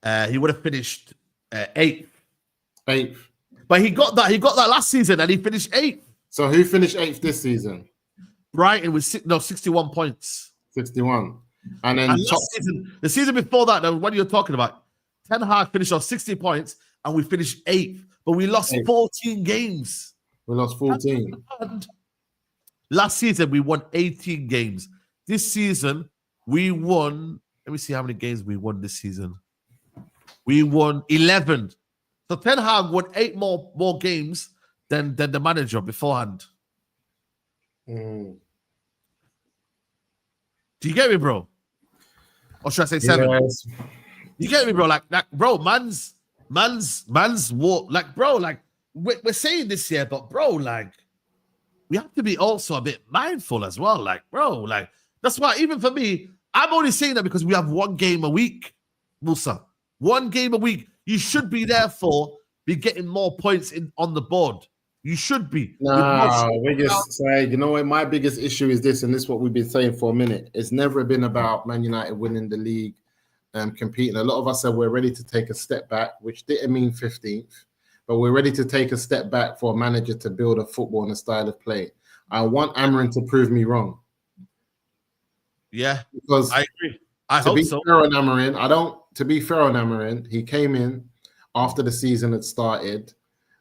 8th. 8th. But he got that last season and he finished 8th. So who finished 8th this season? Brighton with 61 points. 61. And then the season before that, what you're talking about, Ten Hag finished on 60 points and we finished 8th, but we lost 14 games. We lost 14. And last season, we won 18 games. This season, we won, let me see how many games we won this season. We won 11. So Ten Hag won 8 more games than the manager beforehand. Do you get me, bro? Or should I say 7? Yes. You get me, bro? Like, bro, man's walk. Like, bro, like, we're saying this here, but bro, like, we have to be also a bit mindful as well. Like, bro, like, that's why even for me, I'm only saying that because we have 1 game a week, Musa. 1 game a week. You should be therefore be getting more points on the board. You should be. You know what? My biggest issue is this, and this is what we've been saying for a minute. It's never been about Man United winning the league and competing. A lot of us said we're ready to take a step back, which didn't mean 15th, but we're ready to take a step back for a manager to build a football and a style of play. I want Amorim to prove me wrong. Yeah, because I agree. To be fair on Amorim, he came in after the season had started.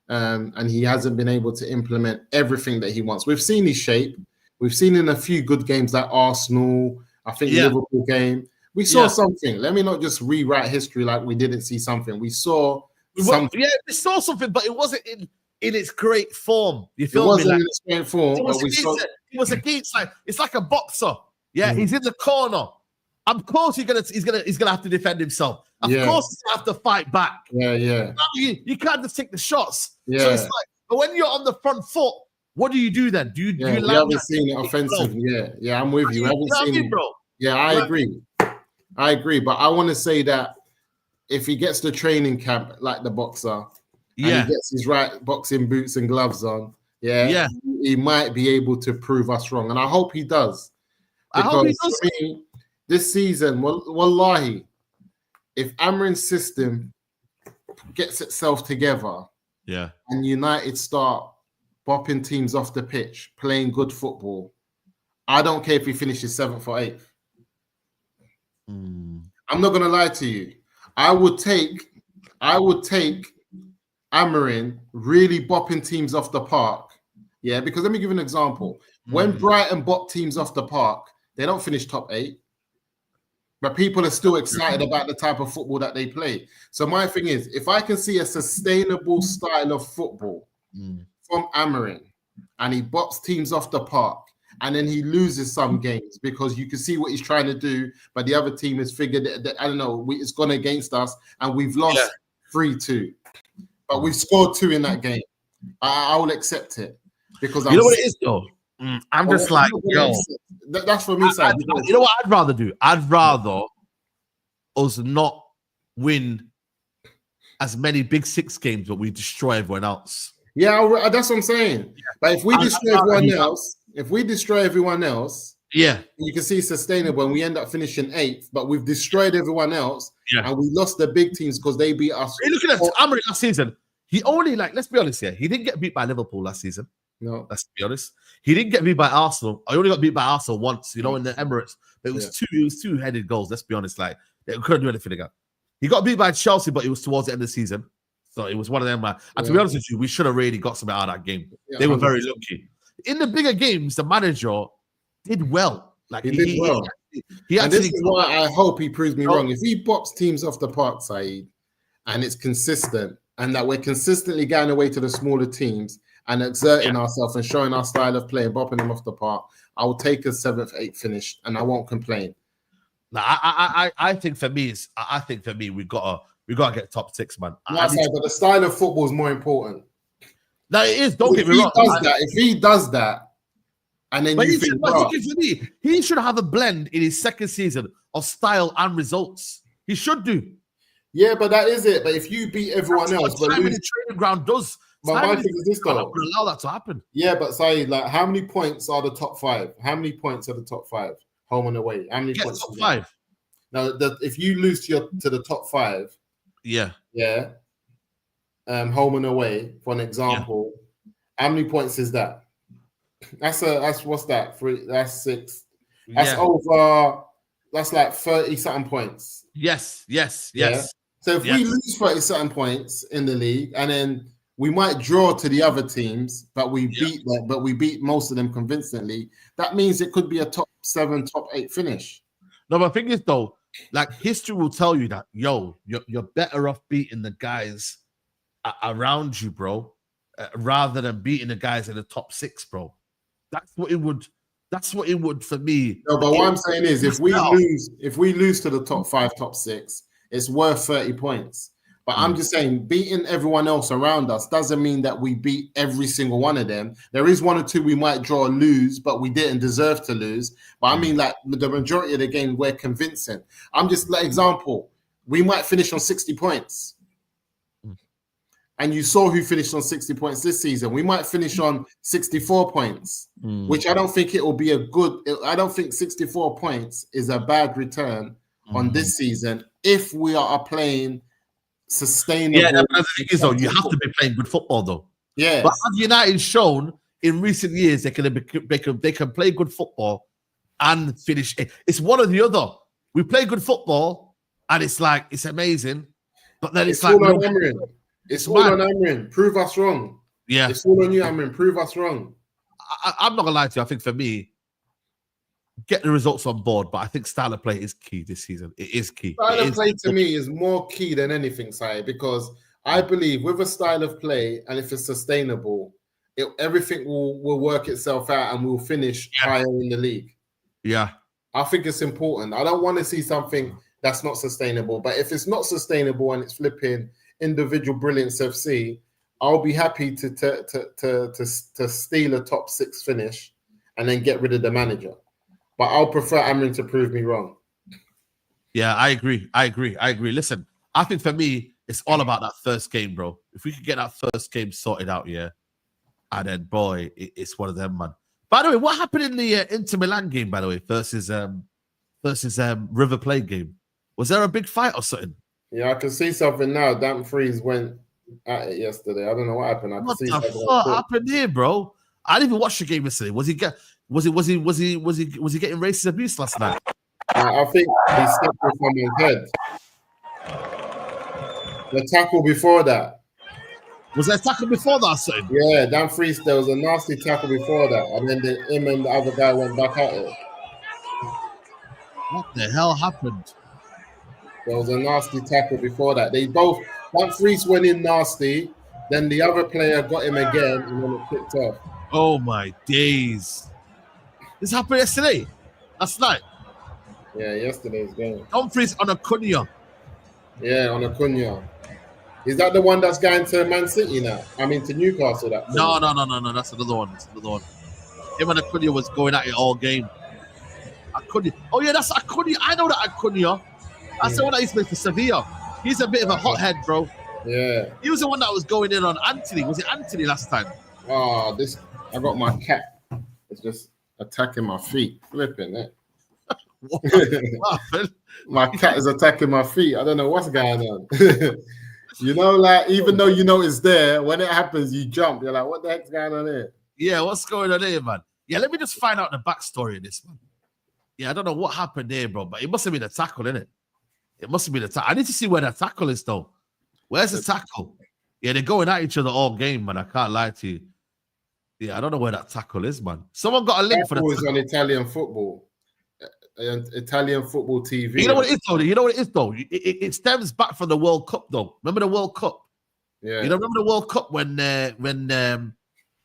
And he hasn't been able to implement everything that he wants. We've seen his shape. We've seen in a few good games like Arsenal, I think the Liverpool game. We saw something. Let me not just rewrite history like we didn't see something. We saw something. Yeah, we saw something, but it wasn't in its great form. You feel me? It wasn't in its great form. It was against like it's like a boxer. Yeah, he's in the corner. Of course, he's gonna have to defend himself. Of course, he's gonna have to fight back. Yeah. You can't just take the shots. Yeah. So it's like, but when you're on the front foot, what do you do then? Do you we haven't seen it offensively. Yeah, I'm with you. I haven't seen it, bro. Yeah, I agree. But I want to say that if he gets the training camp like the boxer, and he gets his right boxing boots and gloves on, he might be able to prove us wrong, and I hope he does. Because I hope he does. For me, this season, wallahi, if Amorim's system gets itself together, and United start bopping teams off the pitch, playing good football, I don't care if he finishes 7th or 8th. I'm not gonna lie to you. I would take Amorim really bopping teams off the park. Yeah, because let me give you an example. When Brighton bop teams off the park, they don't finish top 8. But people are still excited about the type of football that they play. So my thing is, if I can see a sustainable style of football from Amorim, and he bops teams off the park, and then he loses some games because you can see what he's trying to do, but the other team has figured that I don't know, it's gone against us, and we've lost 3-2, but we've scored 2 in that game. I will accept it because you know what it is though. I'm just like, yo, that's for me. You know what I'd rather do? I'd rather us not win as many Big Six games, but we destroy everyone else. Yeah, that's what I'm saying. But if we destroy everyone else, you can see it's sustainable, and we end up finishing 8th, but we've destroyed everyone else, and we lost the big teams because they beat us. Hey, look at that. Amorim last season. He only, let's be honest here, he didn't get beat by Liverpool last season. No, let's be honest. He didn't get beat by Arsenal. I only got beat by Arsenal once, in the Emirates. But it was two-headed goals. Let's be honest. Like, they couldn't do anything again. He got beat by Chelsea, but it was towards the end of the season. So it was one of them. And to be honest with you, we should have really got something out of that game. They were very lucky. In the bigger games, the manager did well. Like, he did well. And this is why I hope he proves me wrong. If he bops teams off the park, Saeed, and it's consistent, and that we're consistently going away to the smaller teams and exerting ourselves and showing our style of play and bopping them off the park, I will take a 7th, 8th finish, and I won't complain. Now, I think for me, we gotta get top 6, man. But the style of football is more important. No, it is. Don't get me wrong. If he does that, and then he should have a blend in his second season of style and results. He should do. Yeah, but that is it. But if you beat everyone else, but time in the training ground does. But my thing is this though. Allow that to happen. Yeah, but say how many points are the top 5? How many points are the top 5? Home and away. How many points? Top 5. Now, if you lose to the top 5, home and away, for an example, how many points is that? That's what's that? 3. That's 6. That's over. That's like 30 something points. Yes. Yeah? So if we lose 30 something points in the league, and then we might draw to the other teams, but we beat them, but we beat most of them convincingly. That means it could be a top 7, top 8 finish. No, but the thing is though, like history will tell you that you're better off beating the guys around you, bro, rather than beating the guys in the top 6, bro. That's what it would for me. No, but what I'm saying is, if we lose to the top 5, top 6, it's worth 30 points. But I'm just saying, beating everyone else around us doesn't mean that we beat every single one of them. There is 1 or 2 we might draw or lose, but we didn't deserve to lose. But I mean, like, the majority of the game, we're convincing. I'm just, like, example, we might finish on 60 points. And you saw who finished on 60 points this season. We might finish on 64 points, which I don't think it will be I don't think 64 points is a bad return on this season if we are playing sustainable. Yeah, but the thing is, though, you have to be playing good football, though. Yeah. But as United shown in recent years, they can play good football and finish. It's one or the other. We play good football, and it's like it's amazing, but then it's like all on Amorim. It's all on Amorim. Prove us wrong. Yeah, it's all on you, Amorim. Prove us wrong. I'm not gonna lie to you. I think for me, get the results on board, but I think style of play is key this season. It is key. Style of play to me is more key than anything, Sai, because I believe with a style of play, and if it's sustainable, everything will work itself out and we'll finish higher in the league. Yeah. I think it's important. I don't want to see something that's not sustainable, but if it's not sustainable and it's flipping individual brilliance FC, I'll be happy to steal a top 6 finish and then get rid of the manager. But I'll prefer Amorim to prove me wrong. Yeah, I agree. Listen, I think for me, it's all about that first game, bro. If we could get that first game sorted out, and then, boy, it's one of them, man. By the way, what happened in the Inter Milan game, by the way, versus River Plate game? Was there a big fight or something? Yeah, I can see something now. Dumfries went at it yesterday. I don't know what happened. I can What see the something. fuck happened here, bro? I didn't even watch the game yesterday. Was he getting racist abuse last night? I think he stepped on someone's head. The tackle before that. Was there a tackle before that, son? Yeah, Dumfries, there was a nasty tackle before that, and then him and the other guy went back at it. What the hell happened? There was a nasty tackle before that. Dumfries went in nasty, then the other player got him again, and then it kicked off. Oh my days. This happened yesterday. Last night. Yeah, yesterday's game. Dumfries on Acuna. Yeah, on Acuna. Is that the one that's going to Man City now? I mean, to Newcastle. No. That's another one. Him and Acuna was going at it all game. Acuna. Oh yeah, that's Acuna. I know that Acuna. That's the one that used to play for Sevilla. He's a bit of a hothead, bro. Yeah. He was the one that was going in on Anthony. Was it Anthony last time? Oh, I got my cat. It's just attacking my feet. Flipping it. What happened? My cat is attacking my feet. I don't know what's going on. You know, like, even though you know it's there, when it happens, you jump. You're like, what the heck's going on here? Yeah, what's going on here, man? Yeah, let me just find out the backstory of this, man. Yeah, I don't know what happened there, bro, but it must have been a tackle, innit? It must have been a tackle. I need to see where that tackle is, though. Where's the tackle? Yeah, they're going at each other all game, man. I can't lie to you. Yeah, I don't know where that tackle is, man. Someone got a link for the tackle. On Italian football. Italian football TV. You know what it is, though? It stems back from the World Cup, though. Remember the World Cup? Yeah. You know, remember the World Cup when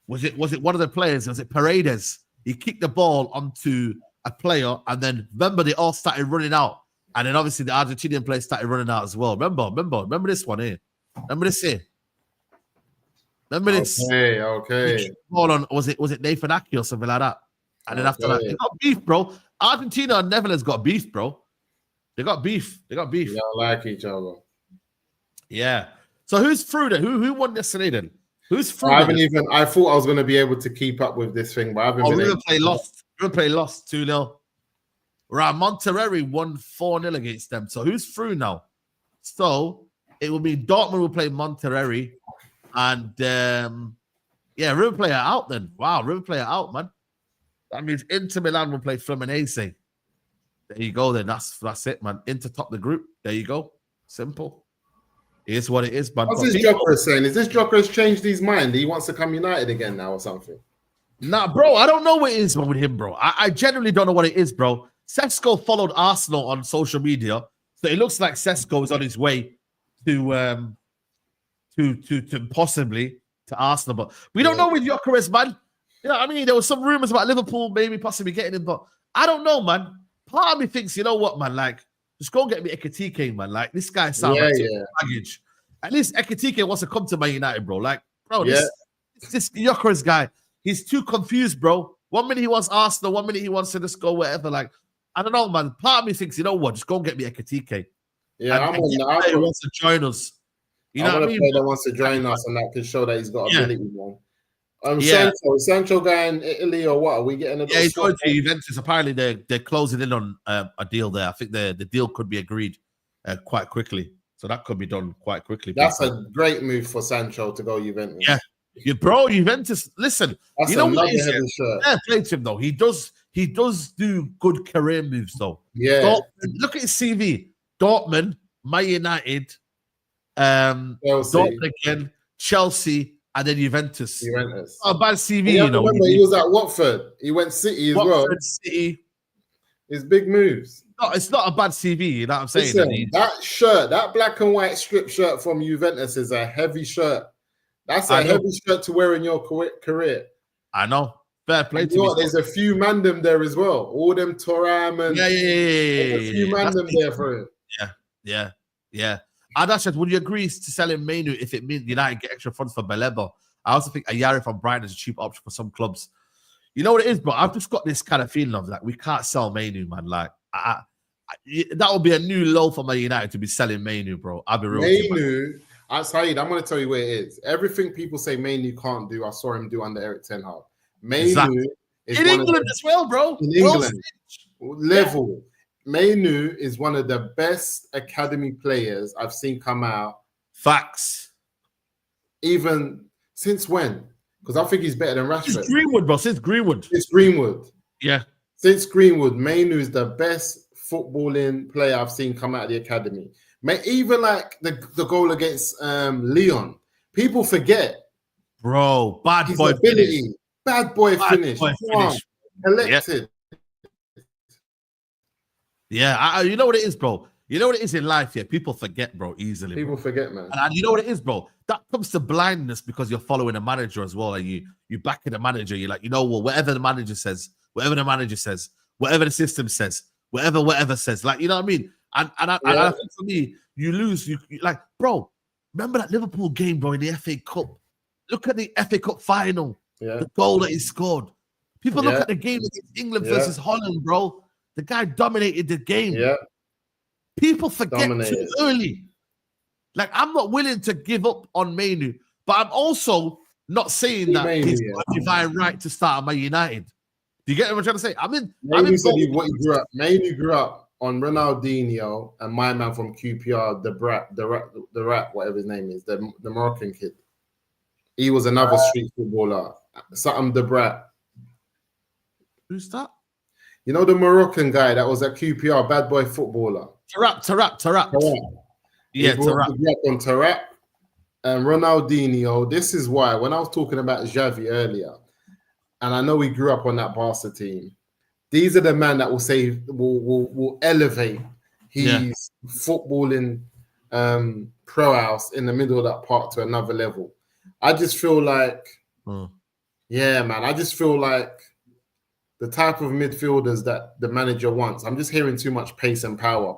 was it one of the players? Was it Paredes? He kicked the ball onto a player, and then remember they all started running out, and then obviously the Argentinian players started running out as well. Remember this one here. Remember this here. Remember this. Okay. Ball on, was it Nathan Aki or something like that? And then after that, they got beef, bro. Argentina and Netherlands got beef, bro. They got beef. They don't like each other. Yeah. So who's through then? Who won yesterday then? Who's through? I thought I was going to be able to keep up with this thing, but I haven't been able to. Liverpool lost 2-0. Right, Monterrey won 4-0 against them. So who's through now? So it will be Dortmund will play Monterrey, and River Plate are out then. Wow, River Plate are out, man. That means Inter Milan will play Fluminense. There you go then. That's it, man. Inter top the group. There you go. Simple. It is what it is, man. What's this Joker saying? Is this Joker has changed his mind? He wants to come United again now or something? Nah, bro. I don't know what it is with him, bro. I genuinely don't know what it is, bro. Sesko followed Arsenal on social media, so it looks like Sesko is on his way to possibly to Arsenal, but we don't know with Gyökeres, man. You know what I mean? There was some rumors about Liverpool maybe possibly getting him, but I don't know, man. Part of me thinks, you know what, man? Like, just go and get me Ekitike, man. Like, this guy sounds like baggage. At least Ekitike wants to come to Man United, bro. Like, bro, this Gyökeres guy, he's too confused, bro. 1 minute he wants Arsenal, 1 minute he wants to just go wherever. Like, I don't know, man. Part of me thinks, you know what? Just go and get me Ekitike. Yeah, he wants to join us. You know what I mean? Player that wants to join us, and that can show that he's got ability, man. Sancho going Italy or what? Are we getting a he's going to Juventus. Apparently, they're closing in on a deal there. I think the deal could be agreed quite quickly. So that could be done quite quickly. That's a great move for Sancho to go Juventus. Yeah, bro, Juventus. Listen, that's you know what heavy shirt. Yeah, play to him though. He does do good career moves though. Yeah. Dortmund, look at his CV. Dortmund, Man United, Dortmund again, Chelsea. And then Juventus. Oh, bad CV, you know. Remember, he was at Watford. He went City as well. City. His big moves. No, it's not a bad CV. You know what I'm saying? Listen, that shirt, that black and white strip shirt from Juventus is a heavy shirt. That's a heavy shirt to wear in your career. I know. Fair play to you. There's a few mandem there as well. All them Thuram and a few mandem there for it. Yeah. Adash, would you agree to selling Mainoo if it means United get extra funds for Baleba? I also think a Yari from Bryan is a cheap option for some clubs. You know what it is, bro? I've just got this kind of feeling of like we can't sell Mainoo, man. Like that would be a new low for Man United to be selling Mainoo, bro. I'll be real. Mainoo, Saeed, I'm going to tell you where it is. Everything people say Mainoo can't do, I saw him do under Eric Ten Hag. Mainoo is in England as well, bro. In England, level. Mainoo is one of the best academy players I've seen come out. Facts. Even since when? Because I think he's better than Rashford. Since Greenwood, bro. Since Greenwood. It's Greenwood. Yeah. Since Greenwood, Mainoo is the best footballing player I've seen come out of the academy. Even like the goal against Leon. People forget. Bro, bad his boy ability. finish. Bad boy finish. Collected. Yeah, you know what it is, bro. You know what it is in life, yeah. People forget, bro, easily. People forget, man. And you know what it is, bro. That comes to blindness because you're following a manager as well, and you backing the manager. You're like, you know what? Whatever the manager says, whatever the system says, whatever says, like, you know what I mean. And I think for me, you lose. You like, bro. Remember that Liverpool game, bro, in the FA Cup. Look at the FA Cup final. Yeah. The goal that he scored. People look at the game against England versus Holland, bro. The guy dominated the game. Yeah. People forget too early. Like, I'm not willing to give up on Mainoo, but I'm also not saying that he's got a divine right to start at Man United. Do you get what I'm trying to say? Mainoo grew up on Ronaldinho and my man from QPR, the rat, whatever his name is, the Moroccan kid. He was another street footballer. Something the Brat. Who's that? You know the Moroccan guy that was at QPR, bad boy footballer. Tarap. Yeah, Tarap. On Tarap and Ronaldinho. This is why when I was talking about Xavi earlier, and I know he grew up on that Barca team. These are the men that will say will elevate his footballing prowess in the middle of that park to another level. I just feel like, I just feel like the type of midfielders that the manager wants. I'm just hearing too much pace and power.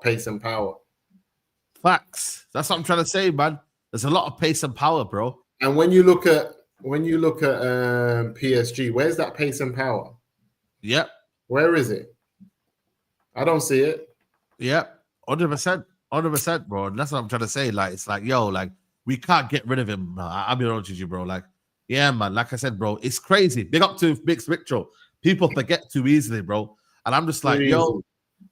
Facts. That's what I'm trying to say, man. There's a lot of pace and power, bro. And when you look at PSG, where's that pace and power? Yep. Where is it? I don't see it. Yep. 100%, bro. And that's what I'm trying to say. Like, it's like, yo, like, we can't get rid of him. I'll be honest with you, bro. Like, yeah, man. Like I said, bro, it's crazy. Big up to Mixed Ritual. People forget too easily, bro. And I'm just like, yo,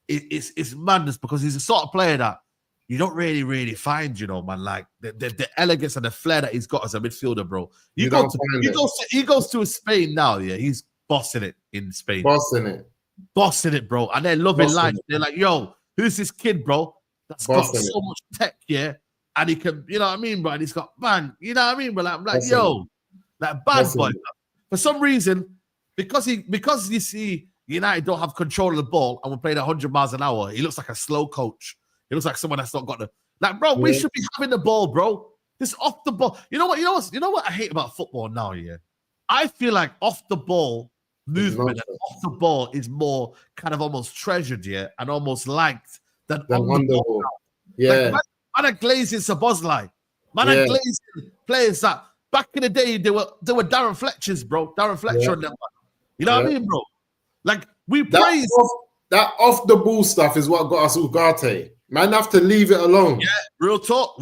it's madness because he's the sort of player that you don't really find, you know, man. Like the elegance and the flair that he's got as a midfielder, bro. He goes to Spain now, yeah. He's bossing it in Spain. Bossing it, bro. And they're loving life. They're like, yo, who's this kid, bro? That's got so much tech, yeah. And he can, you know what I mean, bro? And he's got bang, you know what I mean? But I'm like, yo, that bad boy. For some reason, because you see United don't have control of the ball and we're playing 100 miles an hour, he looks like a slow coach. He looks like someone that's not got the bro. We should be having the ball, bro. This off the ball. You know what I hate about football now, yeah. I feel like off the ball movement and off the ball is more kind of almost treasured, yeah, and almost liked than on the ball. Yeah. Like, man are glazing Szoboszlai. Man are glazing players that back in the day they were Darren Fletcher's, bro. Darren Fletcher and them. You know what I mean, bro? Like we praise that off the ball stuff is what got us Ugarte. Man have to leave it alone. Yeah, real talk.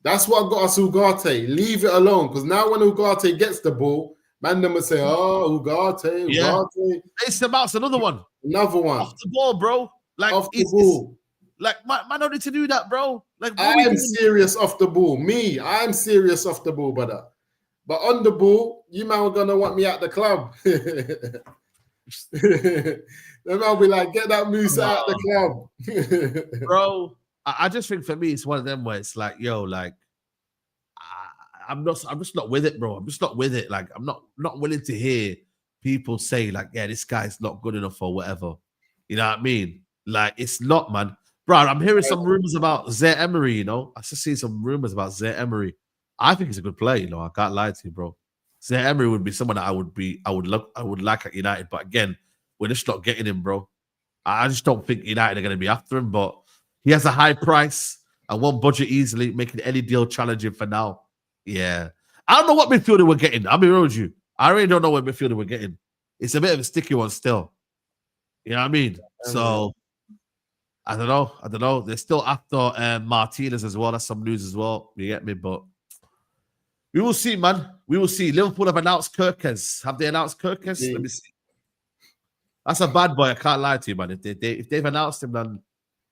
That's what got us Ugarte. Leave it alone. Because now when Ugarte gets the ball, man them will say, oh, Ugarte. Mason Mount's another one. Off the ball, bro. Like off the ball. Like, man don't need to do that, bro. Like, I am serious off the ball. I'm serious off the ball, brother. But on the ball, you man are gonna want me at the club. Then I'll be like, get that moose out the club. Bro, I just think for me, it's one of them where it's like, yo, like, I'm just not with it, bro. I'm just not with it. Like, I'm not willing to hear people say, like, yeah, this guy's not good enough or whatever. You know what I mean? Like, it's not, man. Bro, I'm hearing some rumors about Zaire Emery, you know. I just see some rumors about Zaire Emery. I think he's a good player, you know. I can't lie to you, bro. Zaire Emery would be someone that I would like at United, but again, we're just not getting him, bro. I just don't think United are going to be after him, but he has a high price and won't budget easily, making any deal challenging for now. Yeah. I don't know what midfielder we're getting. I'll be real with you. I really don't know what midfielder we're getting. It's a bit of a sticky one still. You know what I mean? So, I don't know. They're still after Martinez as well. That's some news as well. You get me? But we will see, man. We will see. Liverpool have announced Kirkes. Have they announced Kirkes? Let me see. That's a bad boy. I can't lie to you, man. If they've announced him, then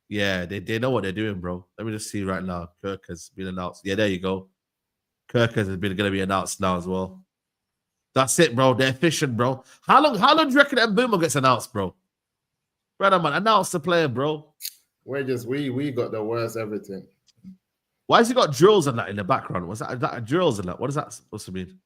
yeah, they know what they're doing, bro. Let me just see right now. Kirk has been announced. Yeah, there you go. Kirk has been going to be announced now as well. That's it, bro. They're efficient, bro. How long do you reckon that Mbeumo gets announced, bro? Brother, man, announce the player, bro. We're just we got the worst everything. Why has he got drills and that in the background? What's that drills and that? What is that supposed to mean?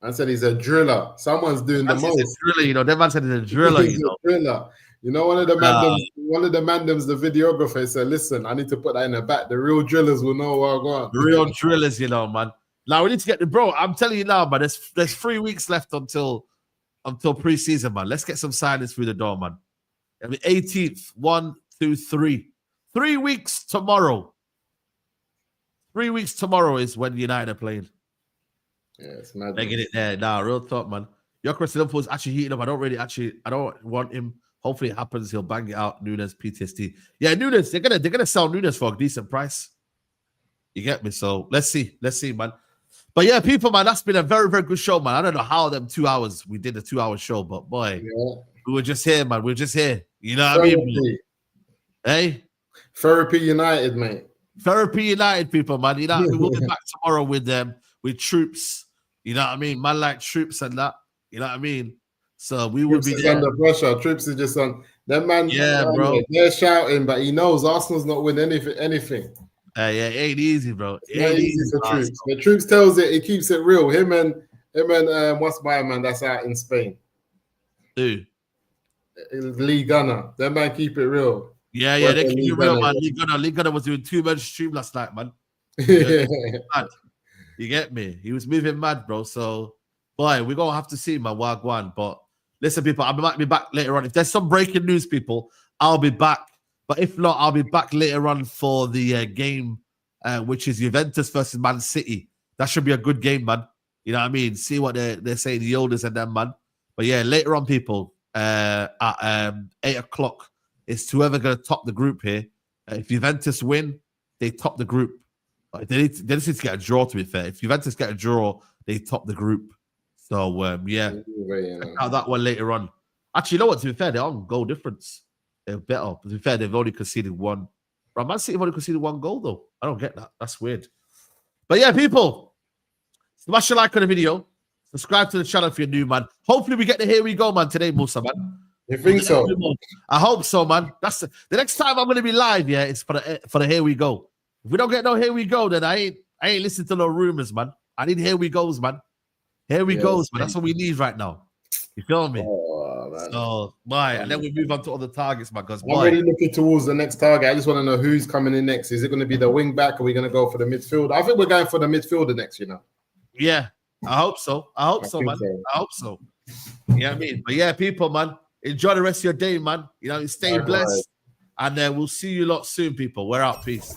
I said he's a driller. Someone's doing the most. He's a driller, you know. That man said he's a driller, He's a driller. You know, one of the mandems, the videographer said, "Listen, I need to put that in the back. The real drillers will know where I'm going." The real drillers, you know, man. Now we need to get the bro. I'm telling you now, man. There's 3 weeks left until preseason, man. Let's get some signings through the door, man. I mean, 18th, 1, 2, 3. 3 weeks tomorrow. 3 weeks tomorrow is when United are playing. Yeah, it's mad. Making it there. Nah, real talk, man. Gyökeres Liverpool's actually heating up. I don't want him. Hopefully it happens. He'll bang it out. Nunes, PTSD. Yeah, Nunes, they're gonna sell Nunes for a decent price. You get me? So let's see, man. But yeah, people, man, that's been a very, very good show, man. I don't know how them 2 hours we did a 2 hour show, but boy, we were just here, man. We were just here. You know what I mean? Hey? Therapy United, mate. Therapy United, people, man. You know, we'll be back tomorrow with troops. You know what I mean? Man, like troops and that. You know what I mean? So we will be there. Under pressure. Troops is just on that man. Yeah, bro. They're shouting, but he knows Arsenal's not winning anything. Yeah, it ain't easy, bro. It ain't easy for Troops. The Troops tells it. He keeps it real. Him and what's my man that's out in Spain? Who? Lee Gunner. That man keep it real. Yeah, they keep it real, man. Lee Gunner was doing too much stream last night, man. You get me? He was moving mad, bro. So, boy, we're gonna have to see, man. Wagwan. But listen, people, I might be back later on. If there's some breaking news, people, I'll be back. But if not, I'll be back later on for the game, which is Juventus versus Man City. That should be a good game, man. You know what I mean? See what they're saying, the oldest and them, man. But yeah, later on, people, at 8 o'clock, it's whoever going to top the group here. If Juventus win, they top the group. They just need to get a draw, to be fair. If Juventus get a draw, they top the group. So, yeah. Check out that one later on. Actually, you know what? To be fair, they're on goal difference. They're better. To be fair, they've only conceded one. But Man City have only conceded one goal, though. I don't get that. That's weird. But yeah, people, smash a like on the video. Subscribe to the channel if you're new, man. Hopefully we get the Here We Go, man, today, Musa, man. You think so? I hope so, man. That's the next time I'm going to be live, yeah, it's for the Here We Go. If we don't get no Here We Go, then I ain't listening to no rumors, man. I need Here We Goes, man. Here We Goes, man. That's what we need right now. You feel me? Oh, man. So, bye. And then we move on to other targets, man. Because I'm really looking towards the next target. I just want to know who's coming in next. Is it going to be the wing back? Or are we going to go for the midfield? I think we're going for the midfielder next, you know. Yeah, I hope so. I hope so, man. I hope so. You know what I mean? But yeah, people, man, enjoy the rest of your day, man. You know, stay blessed. And we'll see you lot soon, people. We're out. Peace.